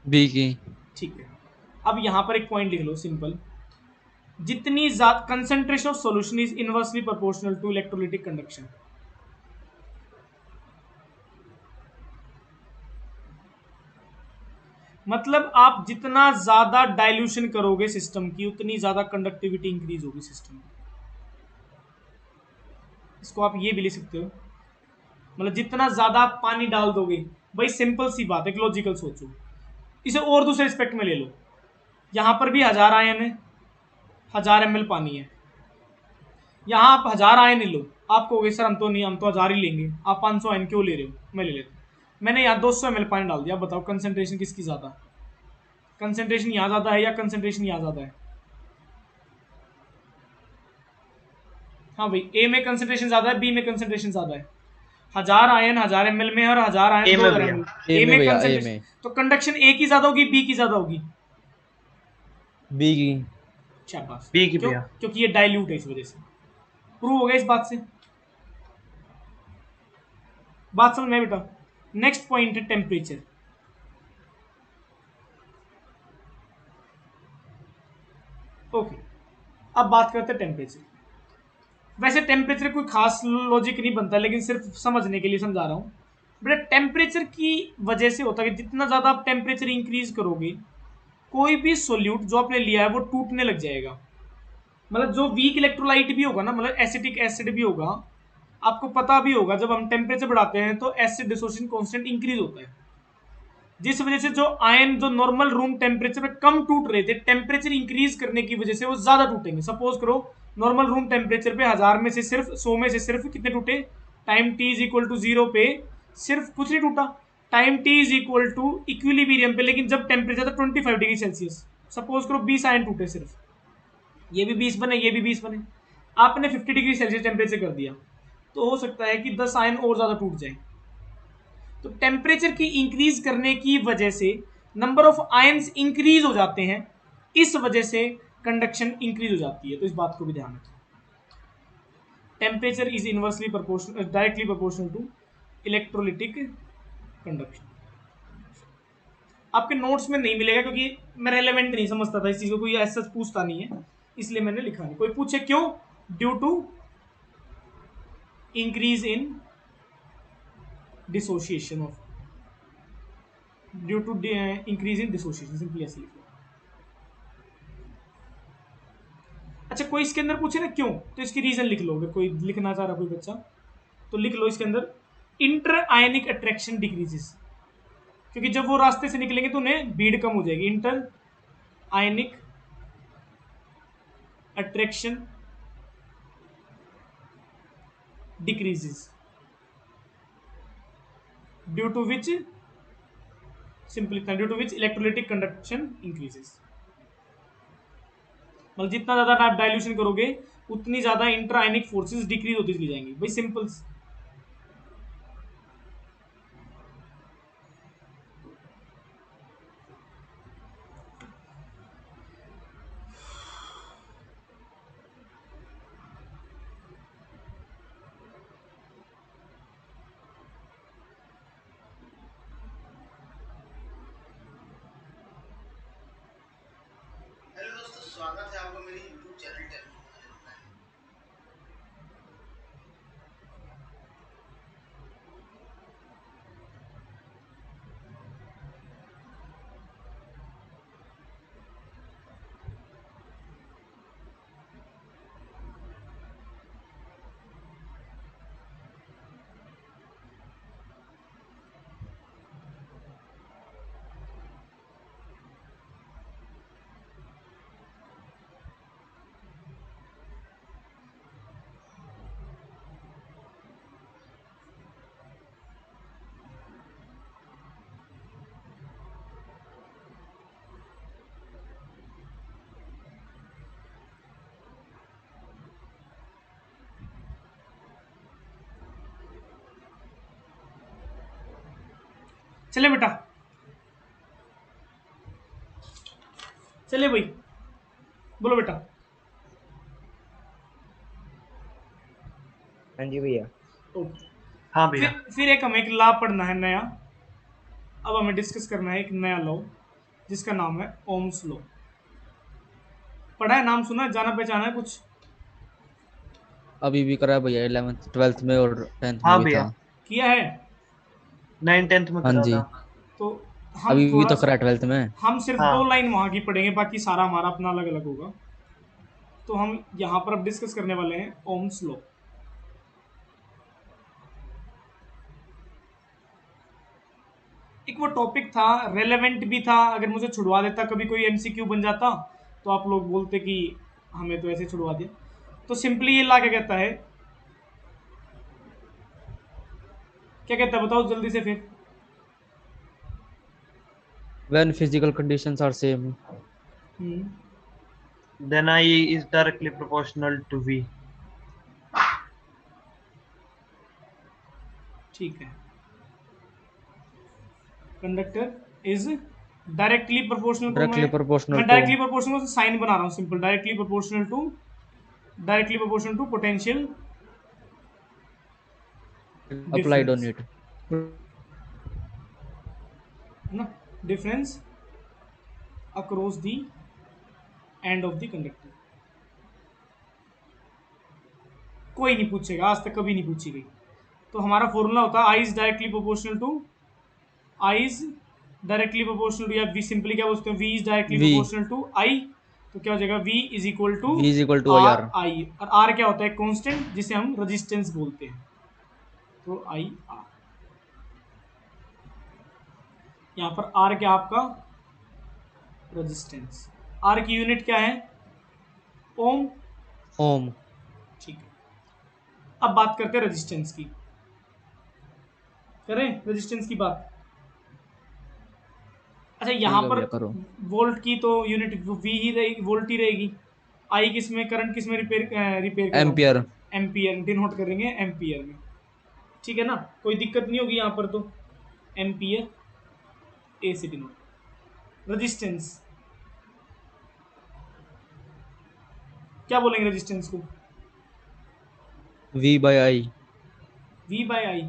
बी की। ठीक है। अब यहां पर एक पॉइंट लिख लो सिंपल, जितनी ज्यादा concentration of solution is inversely proportional to electrolytic conduction. मतलब आप जितना ज्यादा डाइल्यूशन करोगे सिस्टम की, उतनी ज्यादा कंडक्टिविटी इंक्रीज होगी सिस्टम की। इसको आप ये भी लिख सकते हो, मतलब जितना ज्यादा आप पानी डाल दोगे, भाई सिंपल सी बात है, लॉजिकल सोचो। इसे और दूसरे एस्पेक्ट में ले लो, यहां पर भी 1000 आयन है, 1000 ml पानी है, यहां आप 1000 आयन लो, आप कहोगे सर हम तो 1000 ही लेंगे, आप 500 आयन क्यों ले रहे हो? मैं ले लेता हूं। मैंने यहाँ 200 ml पानी डाल दिया, बताओ कंसेंट्रेशन किसकी ज्यादा? कंसेंट्रेशन यहाँ ज्यादा है या कंसेंट्रेशन यहाँ ज्यादा है? हाँ भाई, ए में कंसेंट्रेशन ज्यादा है, बी में कंसेंट्रेशन ज्यादा है। 1000 आयन 1000 ml में और 1000 आयन 2000 ml। ए में कंसेंट्रेशन, तो कंडक्शन ए की ज्यादा होगी बी की ज्यादा होगी? बी की। शाबाश, बी की भैया। क्योंकि ये डाइल्यूट है, इस वजह से। प्रूव हो गया इस बात से? बात समझ में बेटा? नेक्स्ट पॉइंट है टेम्परेचर। ओके, अब बात करते हैं टेम्परेचर। वैसे टेम्परेचर कोई खास लॉजिक नहीं बनता, लेकिन सिर्फ समझने के लिए समझा रहा हूं बेटा। टेम्परेचर की वजह से होता है कि जितना ज्यादा आप टेम्परेचर इंक्रीज करोगे, कोई भी सोल्यूट जो आपने लिया है वो टूटने लग जाएगा। मतलब जो वीक इलेक्ट्रोलाइट भी होगा ना, मतलब एसिटिक एसिड भी होगा, आपको पता भी होगा जब हम टेम्परेचर बढ़ाते हैं तो एसिड डिसोसिएशन कांस्टेंट इंक्रीज होता है। जिस वजह से जो आयन जो नॉर्मल रूम टेम्परेचर पे कम टूट रहे थे, टेम्परेचर इंक्रीज करने की वजह से वो ज्यादा टूटेंगे। सपोज करो नॉर्मल रूम टेम्परेचर पे 1000 में से सिर्फ 100 में से सिर्फ कितने टूटे, time t is equal to 0 पे सिर्फ कुछ नहीं टूटा, time t is equal to equilibrium पे, लेकिन जब टेम्परेचर था 25 डिग्री सेल्सियस, सपोज करो 20 आयन टूटे सिर्फ, ये भी 20 बने, ये भी 20 बने, आपने 50 डिग्री सेल्सियस टेम्परेचर कर दिया, तो हो सकता है कि 10 आयन और ज्यादा टूट जाए। तो टेम्परेचर की इंक्रीज करने की वजह से नंबर ऑफ आयंस इंक्रीज हो जाते हैं, इस वजह से कंडक्शन इंक्रीज हो जाती है। तो इस बात को भी ध्यान रखें। Temperature is inversely proportional, directly proportional to electrolytic conduction. आपके नोट्स में नहीं मिलेगा क्योंकि मैं रेलेवेंट नहीं समझता था इस चीज को, कोई ऐसा पूछता नहीं है, इसलिए मैंने लिखा नहीं। कोई पूछे क्यों, due to increase in dissociation of, due to increase in dissociation, simply ऐसे लिखो। अच्छा कोई इसके अंदर पूछे ना क्यों, तो इसकी रीजन लिख लो। अगर कोई लिखना चाह रहा कोई बच्चा तो लिख लो इसके अंदर, इंटर आयनिक अट्रैक्शन डिक्रीजेस, क्योंकि जब वो रास्ते से निकलेंगे तो उन्हें भीड़ कम हो जाएगी। Interionic attraction decreases due to which, simply due to which electrolytic conduction increases. मतलब जितना ज्यादा आप डाइल्यूशन करोगे उतनी ज्यादा इंटर आयनिक फोर्सेस डिक्रीज होती चली जाएंगी भाई, सिंपल। स्वागत है आपका मेरे YouTube चैनल पे। चले बेटा, चले भाई, बोलो बेटा। हाँ जी भैया। ओके, हाँ भैया। फिर एक हमें एक लॉ पढ़ना है नया। अब हमें डिस्कस करना है एक नया लॉ जिसका नाम है ओम्स लॉ। पढ़ा है, नाम सुना है, जाना पहचाना है कुछ? अभी भी करा है भैया, 11th 12th में और 10th हाँ में भी भैया। था। किया है? 9th-10th में हाँ करा जी, था। तो हम अभी भी थोड़ा तो सा, करा 12th में। हम सिर्फ हाँ। 2 लाइन वहां की पढ़ेंगे, बाकी सारा हमारा अपना अलग अलग होगा। तो हम यहाँ पर अब डिस्कस करने वाले हैं ओम्स लॉ। एक वो टॉपिक था, रेलेवेंट भी था, अगर मुझे छुड़वा देता कभी कोई एमसीक्यू बन जाता तो आप लोग बोलते कि हमें तो ऐसे छुड़वा दिया। तो सिंपली ये ला क्या कहता है, क्या कहता है बताओ जल्दी से फिर। When physical conditions are same, Then I is directly proportional to V. ठीक है, conductor is directly proportional to, directly proportional मैं to डायरेक्टली प्रोपोर्शनल से साइन बना रहा हूँ simple, directly proportional to potential applied on it. ना, difference across the end of the conductor. कोई नहीं पूछेगा, आज तक कभी नहीं पूछी गई। तो हमारा फॉर्मूला होता है I is directly proportional to, या वी सिंपली क्या बोलते हैं, V is directly V. Proportional to I. तो क्या हो जाएगा, V is equal to V is equal to IR. I, और R क्या होता है, कांस्टेंट जिसे हम रेजिस्टेंस बोलते हैं। तो आई आर, यहाँ पर आर क्या आपका रेजिस्टेंस, आर की यूनिट क्या है ओम। ओम। ठीक है, अब बात करते हैं रेजिस्टेंस की, करें रेजिस्टेंस की बात। अच्छा यहाँ ठीक है पर भैया करो। वोल्ट की तो यूनिट वी ही रहेगी, वोल्ट ही रहेगी। आई किस में, करंट किस में रिपेयर रिपेयर कर रहा हूँ, एम्पियर। एम्पियर, डिनोट करेंगे एम्पियर में। ठीक है ना, कोई दिक्कत नहीं होगी यहाँ पर, तो एम्पियर ए से डिनोट। रेजिस्टेंस क्या बोलेंगे रेजिस्टेंस को, V by I. V by I,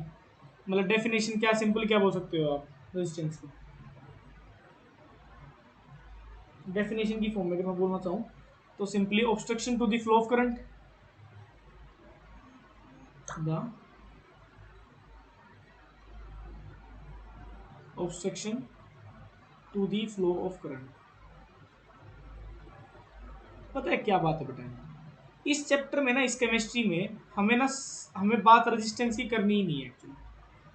मतलब डेफिनेशन क्या, सिंपल क्या बोल सकते हो आप रेजिस्टेंस को, डेफिनेशन की फॉर्म में अगर मैं बोलना चाहूँ तो simply obstruction to the flow of current, the obstruction to the flow of current. पता है क्या बात है बेटा, इस चैप्टर में ना, इस केमिस्ट्री में हमें बात रेजिस्टेंस की करनी ही नहीं है एक्चुअली।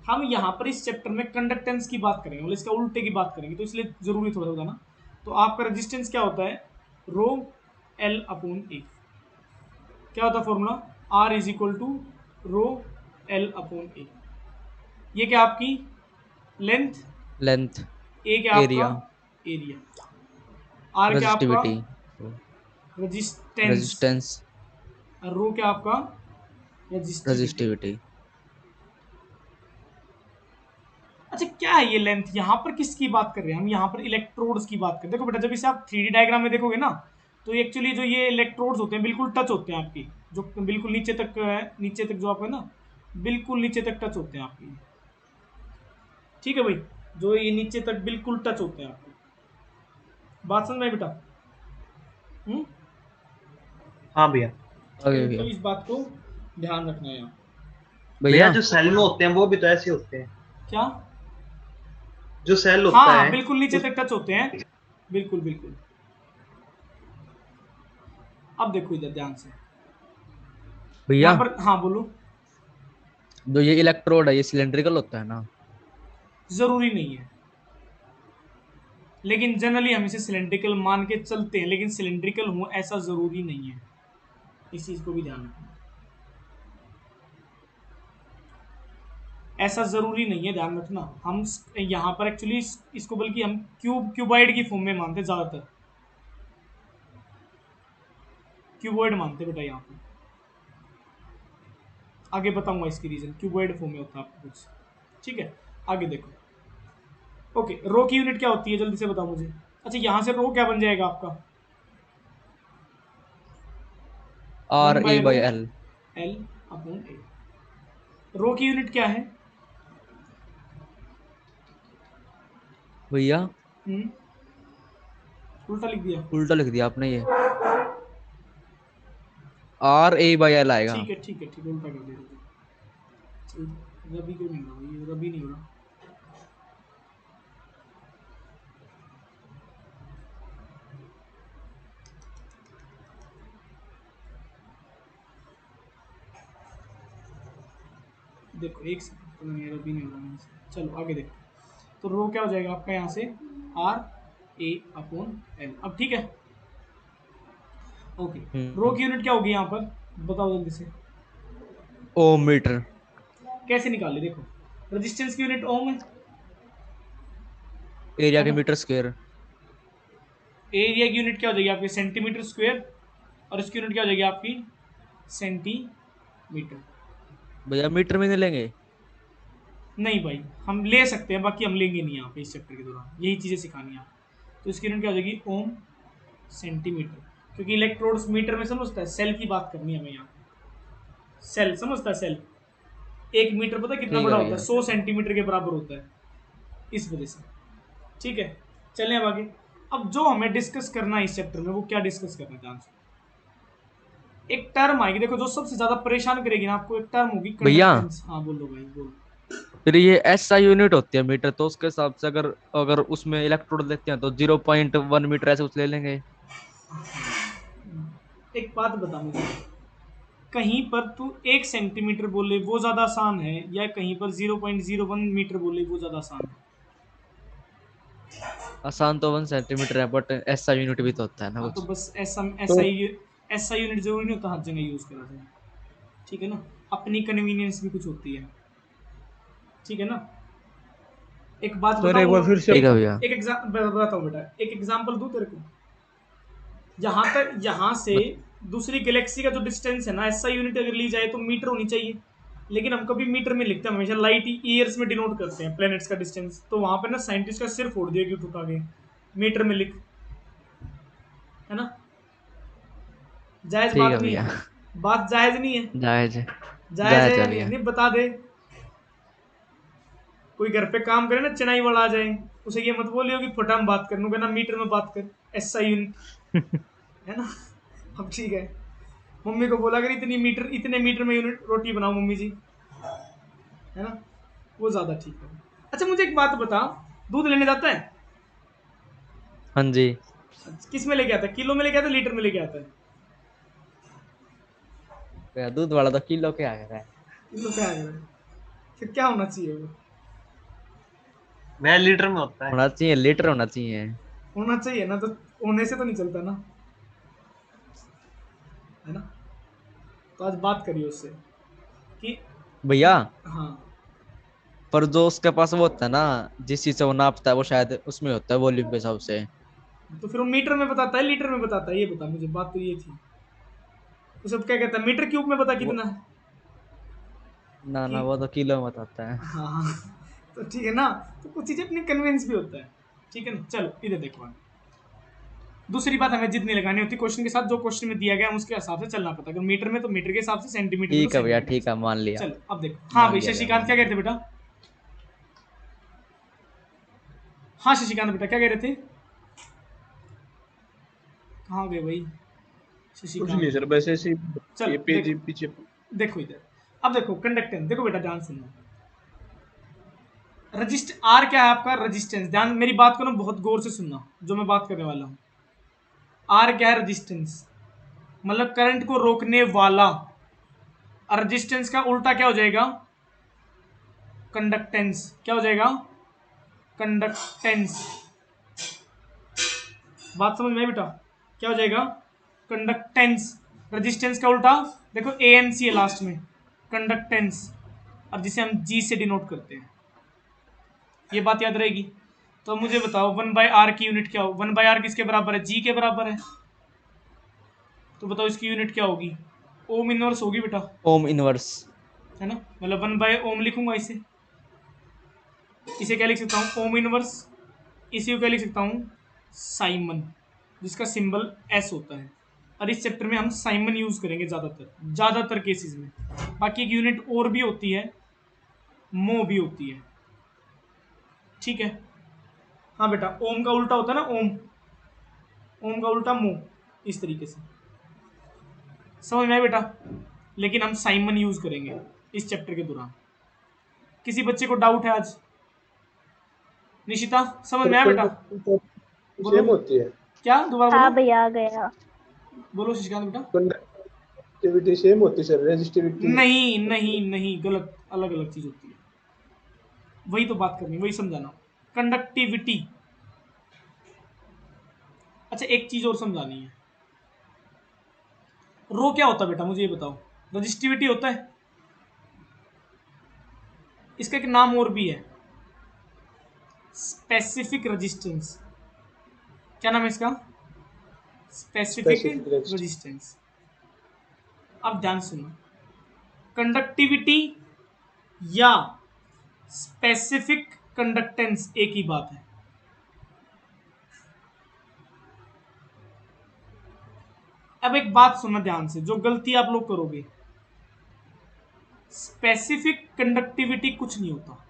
हम यहाँ पर इस चैप्टर में कंडक्टेंस की बात करेंगे, मतलब इसका उल्टे की बात करेंगे, तो इसलिए जरूरी थोड़ा होगा ना। तो आपका रेजिस्टेंस क्या होता है, रो एल अपॉन ए। क्या होता है formula, R is equal to rho L upon A. ये क्या आपकी लेंथ, लेंथ। ए क्या आपका एरिया। एरिया, आर क्या आपका रेजिस्टिविटी। Resistance, resistance. रो क्या आपका रेजिस्टिविटी। रेजिस्टिविटी। अच्छा क्या है ये लेंथ, यहाँ पर किसकी बात कर रहे हैं हम, यहाँ पर इलेक्ट्रोड्स की बात कर रहे हैं। देखो बेटा, जब इसे आप 3D डायग्राम में देखोगे ना, तो एक्चुअली जो ये इलेक्ट्रोड्स होते हैं बिल्कुल टच होते हैं आपकी, जो बिल्कुल नीचे तक है, नीचे तक जो आपका ना बिल्कुल नीचे तक टच होते हैं आपकी। ठीक है भाई, जो ये नीचे तक बिल्कुल टच होते हैं आपकी, बात समझ में आई बेटा। हाँ भैया। आगे तो भैया। इस बात को ध्यान रखना है यहाँ। भैया भैया जो सेल में होते हैं वो भी तो ऐसे होते हैं, क्या, जो सेल हाँ होता हाँ है बिल्कुल नीचे उस तक टच होते हैं, बिल्कुल बिल्कुल। अब देखो इधर ध्यान से, भैया यहाँ पर हाँ बोलो। जो ये इलेक्ट्रोड है ये सिलेंड्रिकल होता है ना? जरूरी नहीं है, लेकिन जनरली हम इसे सिलेंड्रिकल मान के चलते हैं, लेकिन सिलेंड्रिकल हो ऐसा जरूरी नहीं है, इस चीज को भी ध्यान रखना। ऐसा जरूरी नहीं है, ध्यान रखना। हम यहाँ पर एक्चुअली इसको बल्कि हम क्यूबॉइड की फॉर्म में मानते हैं, ज्यादातर क्यूबॉइड मानते हैं बेटा यहाँ पर। आगे बताऊंगा इसकी रीजन, क्यूबॉइड फॉर्म में होता है आपको कुछ। ठीक है, आगे देखो। ओके, रो की यूनिट क्या होती है जल्दी से बताओ मुझे। अच्छा यहाँ से रो क्या बन जाएगा आपका, R one A by rho by L. L upon A. Rho की यूनिट क्या है, भैया उल्टा लिख दिया। उल्टा लिख दिया आपने, ये आर ए बाई एल आएगा। ठीक है ठीक है ठीक है, उल्टा कर दिया। चल, रबी क्यों नहीं हो रहा, ये रबी नहीं हो रहा। देखो एक सेकंड, तो नहीं रबी नहीं हो रहा मेरे से। चलो आगे देखो, तो रो क्या हो जाएगा आपका यहाँ से, आर ए अपॉन एल। अब ठीक है, ओके। रो की यूनिट क्या होगी यहाँ पर, बताओ जल्दी से, ओम मीटर। कैसे निकाले, देखो रेजिस्टेंस की यूनिट ओम है एरिया है के ना। Metre square. एरिया की यूनिट क्या हो जाएगी आपकी सेंटीमीटर स्क्वायर, और इसकी यूनिट क्या हो जाएगी आपकी सेंटीमीटर। भैया मीटर में नहीं लेंगे? नहीं भाई, हम ले सकते हैं, बाकी हम लेंगे नहीं यहाँ पे इस चैप्टर के दौरान, यही चीज़ें सिखानी है आपको। तो इसकी यूनिट क्या हो जाएगी ओम सेंटीमीटर, क्योंकि इलेक्ट्रोड्स मीटर में समझता है, सेल की बात करनी है हमें यहाँ। सेल समझता है, सेल एक मीटर पता है कितना ठीक बड़ा है होता है, भैया। 100 सेंटीमीटर के बराबर होता है, इस वजह से। ठीक है, चलें अब आगे। अब जो हमें डिस्कस करना है इस चैप्टर में, वो क्या डिस्कस करना है ध्यान से। एक टर्म आएगी, देखो जो सबसे ज्यादा परेशान करेगी ना आपको, एक टर्म होगी भैया कंडक्टेंस। हाँ बोलो भाई बोलो। फिर ये ऐसा यूनिट होती है मीटर, तो उसके हिसाब से अगर अगर उसमें इलेक्ट्रोड लेते हैं तो 0.1 मीटर ऐसे कुछ ले लेंगे। एक बात बता मुझे, कहीं पर तू 1 सेंटीमीटर बोले वो ज्यादा आसान है, या कहीं पर 0.01 मीटर बोले वो ज्यादा आसान है। आसान तो 1 सेंटीमीटर है, बट ऐसा यूनिट भी तो होता है ना हाँ तो कुछ। बस ऐसा तो ऐसा यूनिट जरूरी नहीं होता हर जगह यूज करा जाए, ठीक है ना। अपनी कन्वीनियंस भी कुछ होती है, ठीक है ना। एक बात सर एक बार बताऊं, फिर से ठीक है भैया। एक एग्जाम्पल बताता हूँ बेटा, एक एग्जाम्पल दूं तेरे को। यहाँ से बत- दूसरी गैलेक्सी का जो डिस्टेंस है ना, ऐसा यूनिट अगर ली जाए तो मीटर होनी चाहिए, लेकिन हम कभी मीटर में लिखते हैं, हमेशा लाइट ईयर्स में डिनोट करते हैं प्लैनेट्स का डिस्टेंस। तो वहां पे ना साइंटिस्ट का सिर फोड़ दिया क्यों उठा के, मीटर में लिख, है ना। जायज ठीक बात है नहीं भैया। है, बात जायज नहीं है, जायज है। जायज है जायज या है नहीं है, भैया। नहीं बता दे। कोई घर पे काम करे ना, चेन्नई वाला आ जाए, उसे ये मत बोलियो कि फटा में बात कर, कहना मीटर में बात कर, ऐसा यूनिट, है ना। अब ठीक है, मम्मी को बोला अगर इतने मीटर में यूनिट रोटी बनाओ मम्मी जी, है ना, वो ज्यादा ठीक है। अच्छा मुझे एक बात बता, दूध लेने जाता है, हाँ जी। किस में लेके आता है, किलो में लेके आता है, लीटर में लेके आता है? भैया दूध वाला तो किलो के आ गया है। किलो पे आ गया है। फिर क्या होना चाहिए वो? वह लीटर में होता है। होना चाहिए, लीटर होना चाहिए। होना चाहिए ना, तो होने से तो नहीं चलता ना, है ना। तो आज बात करिए उससे कि, भैया हाँ, पर जो उसके पास वो होता है ना, जिस चीज से वो नापता है, वो शायद उसमें होता है वॉल्यूम के हिसाब से। तो फिर वो मीटर में बताता है लीटर में बताता है, ये बता मुझे, बात तो ये थी। तो सब क्या कहता है, मीटर क्यूब में बता वो कितना है ना कि, ना, वो तो किलो में बताता है। हाँ हाँ, तो ठीक है ना। तो कुछ चीजें अपनी कन्विंस भी होता है, ठीक है ना। चलो इधर देखो, दूसरी बात, हमें जिद नहीं लगानी होती क्वेश्चन के साथ, जो क्वेश्चन में दिया गया है उसके हिसाब से चलना पड़ता है। अगर मीटर में तो मीटर के हिसाब से, सेंटीमीटर में तो ठीक है भैया, सेंटीमीटर के ठीक है, मान हिसाब। लिया। चलो अब देखो, हाँ मान भाई लिया भैया, शशिकांत मान क्या लिया। कहते थे बेटा? हाँ शशिकांत बेटा क्या कह रहे थे, कहाँ गए भाई कुछ नहीं शशिकांत? सर, बस ऐसे ही ये चलो पेज देखो, पीछे। देखो इधर, अब देखो कंडक्टेंस, देखो बेटा ध्यान सुनना। रजिस्ट आर क्या है आपका? रजिस्टेंस। ध्यान, मेरी बात को ना बहुत गौर से सुनना, जो मैं बात करने वाला हूँ। आर क्या है? रजिस्टेंस, मतलब करंट को रोकने वाला। और रजिस्टेंस का उल्टा क्या हो जाएगा? कंडक्टेंस। क्या हो जाएगा? कंडक्टेंस। बात समझ में आई बेटा? क्या हो जाएगा? कंडक्टेंस। रजिस्टेंस का उल्टा देखो, ए एन सी है लास्ट में, कंडक्टेंस। अब जिसे हम जी से डिनोट करते हैं, ये बात याद रहेगी। तो मुझे बताओ 1/r की यूनिट क्या हो? 1/r किसके बराबर है? जी के बराबर है। तो बताओ इसकी यूनिट क्या होगी? ओम इनवर्स होगी बेटा, ओम इनवर्स। है ना। मतलब 1/ओम लिखूंगा इसे, इसे क्या लिख सकता हूँ? Ohm inverse. इसी को क्या लिख सकता हूँ? साइमन, जिसका सिंबल एस होता है। और इस चैप्टर में हम साइमन यूज करेंगे ज्यादातर केसेस में। बाकी एक यूनिट और भी होती है, मो भी होती है, ठीक है। हाँ बेटा, ओम का उल्टा होता है ना, ओम, ओम का उल्टा मो, इस तरीके से समझ में आया बेटा। लेकिन हम साइमन यूज करेंगे इस चैप्टर के दौरान। किसी बच्चे को डाउट है आज? निशिता समझ सर में आया बेटा? कंडक्टिविटी बोलो, सेम होती है, क्या दोबारा हाँ बोलो, भैया आ गया। बोलो शशिकांत बेटा। कंडक्टिविटी सेम होती है सर, रेजिस्टिविटी। नहीं नहीं नहीं, गलत, अलग अलग चीज होती है। वही तो बात करनी, वही समझाना, कंडक्टिविटी। अच्छा एक चीज और समझानी है, रो क्या होता है बेटा मुझे ये बताओ? रजिस्टिविटी होता है, इसका एक नाम और भी है, स्पेसिफिक रेजिस्टेंस। क्या नाम है इसका? Specific specific resistivity. रेजिस्टेंस। अब ध्यान सुनो, कंडक्टिविटी या स्पेसिफिक कंडक्टेंस एक ही बात है। अब एक बात सुनना ध्यान से, जो गलती आप लोग करोगे, स्पेसिफिक कंडक्टिविटी कुछ नहीं होता,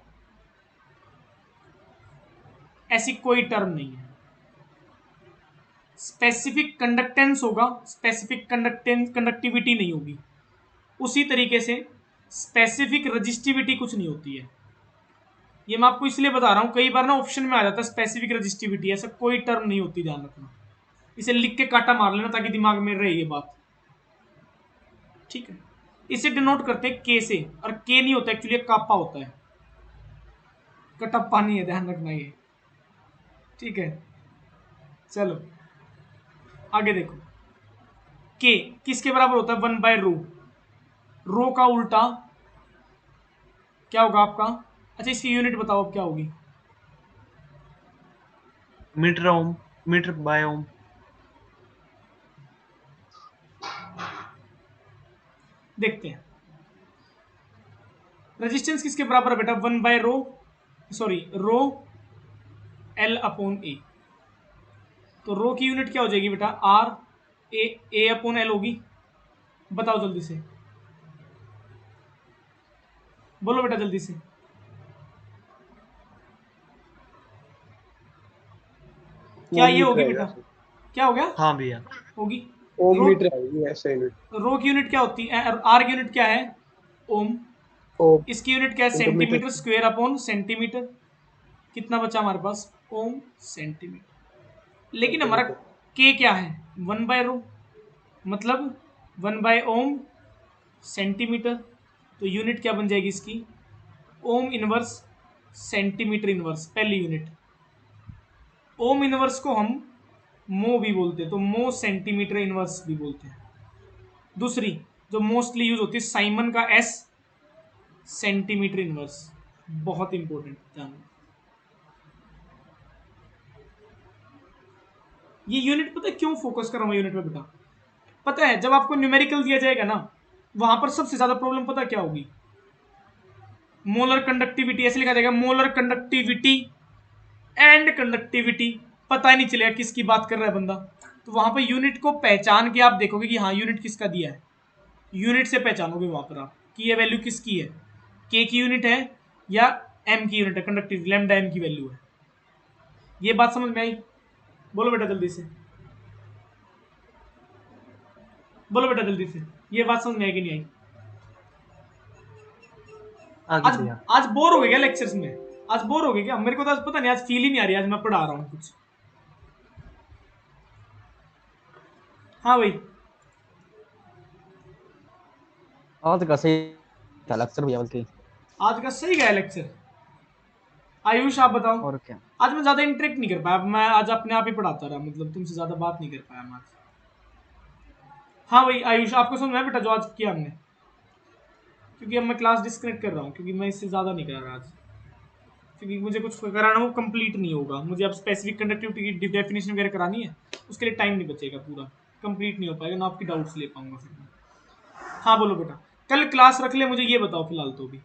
ऐसी कोई टर्म नहीं है। स्पेसिफिक कंडक्टेंस होगा, स्पेसिफिक कंडक्टिविटी नहीं होगी। उसी तरीके से स्पेसिफिक रजिस्टिविटी कुछ नहीं होती है। ये मैं आपको इसलिए बता रहा हूं, कई बार ना ऑप्शन में आ जाता है स्पेसिफिक रजिस्टिविटी, ऐसा कोई टर्म नहीं होती, ध्यान रखना। इसे लिख के काटा मार लेना ताकि दिमाग में रहे ये बात, ठीक है। इसे डिनोट करते हैं के से, और के नहीं होता एक्चुअली, कापा होता है, कटप्पा नहीं है, ध्यान रखना ये। ठीक है, चलो आगे देखो। के किसके बराबर होता है? 1/रो। रो का उल्टा क्या होगा आपका? अच्छा इसकी यूनिट बताओ अब क्या होगी? मीटर ओम, मीटर बाय ओम। देखते हैं रेजिस्टेंस किसके बराबर है बेटा? 1/रो, सॉरी रो L अपॉन ए। तो रो की यूनिट क्या हो जाएगी बेटा? आर ए अपॉन एल होगी। बताओ जल्दी से, बोलो बेटा जल्दी से। क्या ओम ये मीटर होगी आएगा। बेटा? क्या हो गया? हाँ भैया। होगी। ओम रो मीटर आएगी ऐसा यूनिट। रो की यूनिट क्या होती है? आर की यूनिट क्या है? ओम। ओम इसकी यूनिट क्या है? Into metre. Centimetre square upon centimetre. कितना बचा हमारे पास? ओम सेंटीमीटर। लेकिन हमारा के क्या है? 1/रो, मतलब 1/ओम सेंटीमीटर। तो यूनिट क्या बन जाएगी इसकी? ओम इनवर्स सेंटीमीटर इनवर्स, पहली यूनिट। ओम इनवर्स को हम मो भी बोलते हैं, तो मो सेंटीमीटर इनवर्स भी बोलते हैं। दूसरी जो मोस्टली यूज होती है साइमन का एस, सेंटीमीटर इनवर्स। बहुत इंपॉर्टेंट ध्यान। ये यूनिट पता है क्यों फोकस कर रहा हूं यूनिट में बेटा? पता है जब आपको न्यूमेरिकल दिया जाएगा ना, वहां पर सबसे ज्यादा प्रॉब्लम पता क्या होगी? Molar conductivity. ऐसे लिखा जाएगा मोलर कंडक्टिविटी एंड कंडक्टिविटी। पता ही नहीं चलेगा किसकी बात कर रहा है बंदा। तो वहां पर यूनिट को पहचान के आप देखोगे कि हाँ यूनिट किसका दिया है। यूनिट से पहचानोगे वहां पर आप कि ये वैल्यू किसकी है, के की यूनिट है या एम की यूनिट है, कंडक्टिविटी लैम्डा एम की वैल्यू है। ये बात समझ में आई? बोलो बेटा जल्दी से, बोलो बेटा जल्दी से, ये बात समझ में आई कि नहीं आई? आगे आज भैया। आज बोर हो गए क्या लेक्चर्स में? आज बोर हो गए क्या? मेरे को तो आज पता नहीं, आज फील ही नहीं आ रही आज मैं पढ़ा रहा हूँ कुछ। हाँ भाई आज का सही था लेक्चर भैया, बल्कि आज का सही गया लेक्चर। आयुष आप बताओ। और क्या। आज मैं ज्यादा इंटरेक्ट नहीं कर पाया, मैं आज अपने आप ही पढ़ाता रहा, मतलब तुमसे ज्यादा बात नहीं कर पाया मैं आज। हाँ भाई आयुष आपको समझ में आया बेटा जो आज किया हमने? क्योंकि अब मैं क्लास डिस्कनेक्ट कर रहा हूँ, क्योंकि मैं इससे ज्यादा नहीं कर रहा आज, क्योंकि मुझे कुछ कराना वो कंप्लीट नहीं होगा। मुझे अब स्पेसिफिक कंडक्टिविटी की डेफिनेशन वगैरह करानी है, उसके लिए टाइम नहीं बचेगा, पूरा कंप्लीट नहीं हो पाएगा ना, आपकी डाउट्स ले पाऊंगा फिर मैं। हाँ बोलो बेटा, कल क्लास रख ले मुझे ये बताओ फिलहाल तो भी।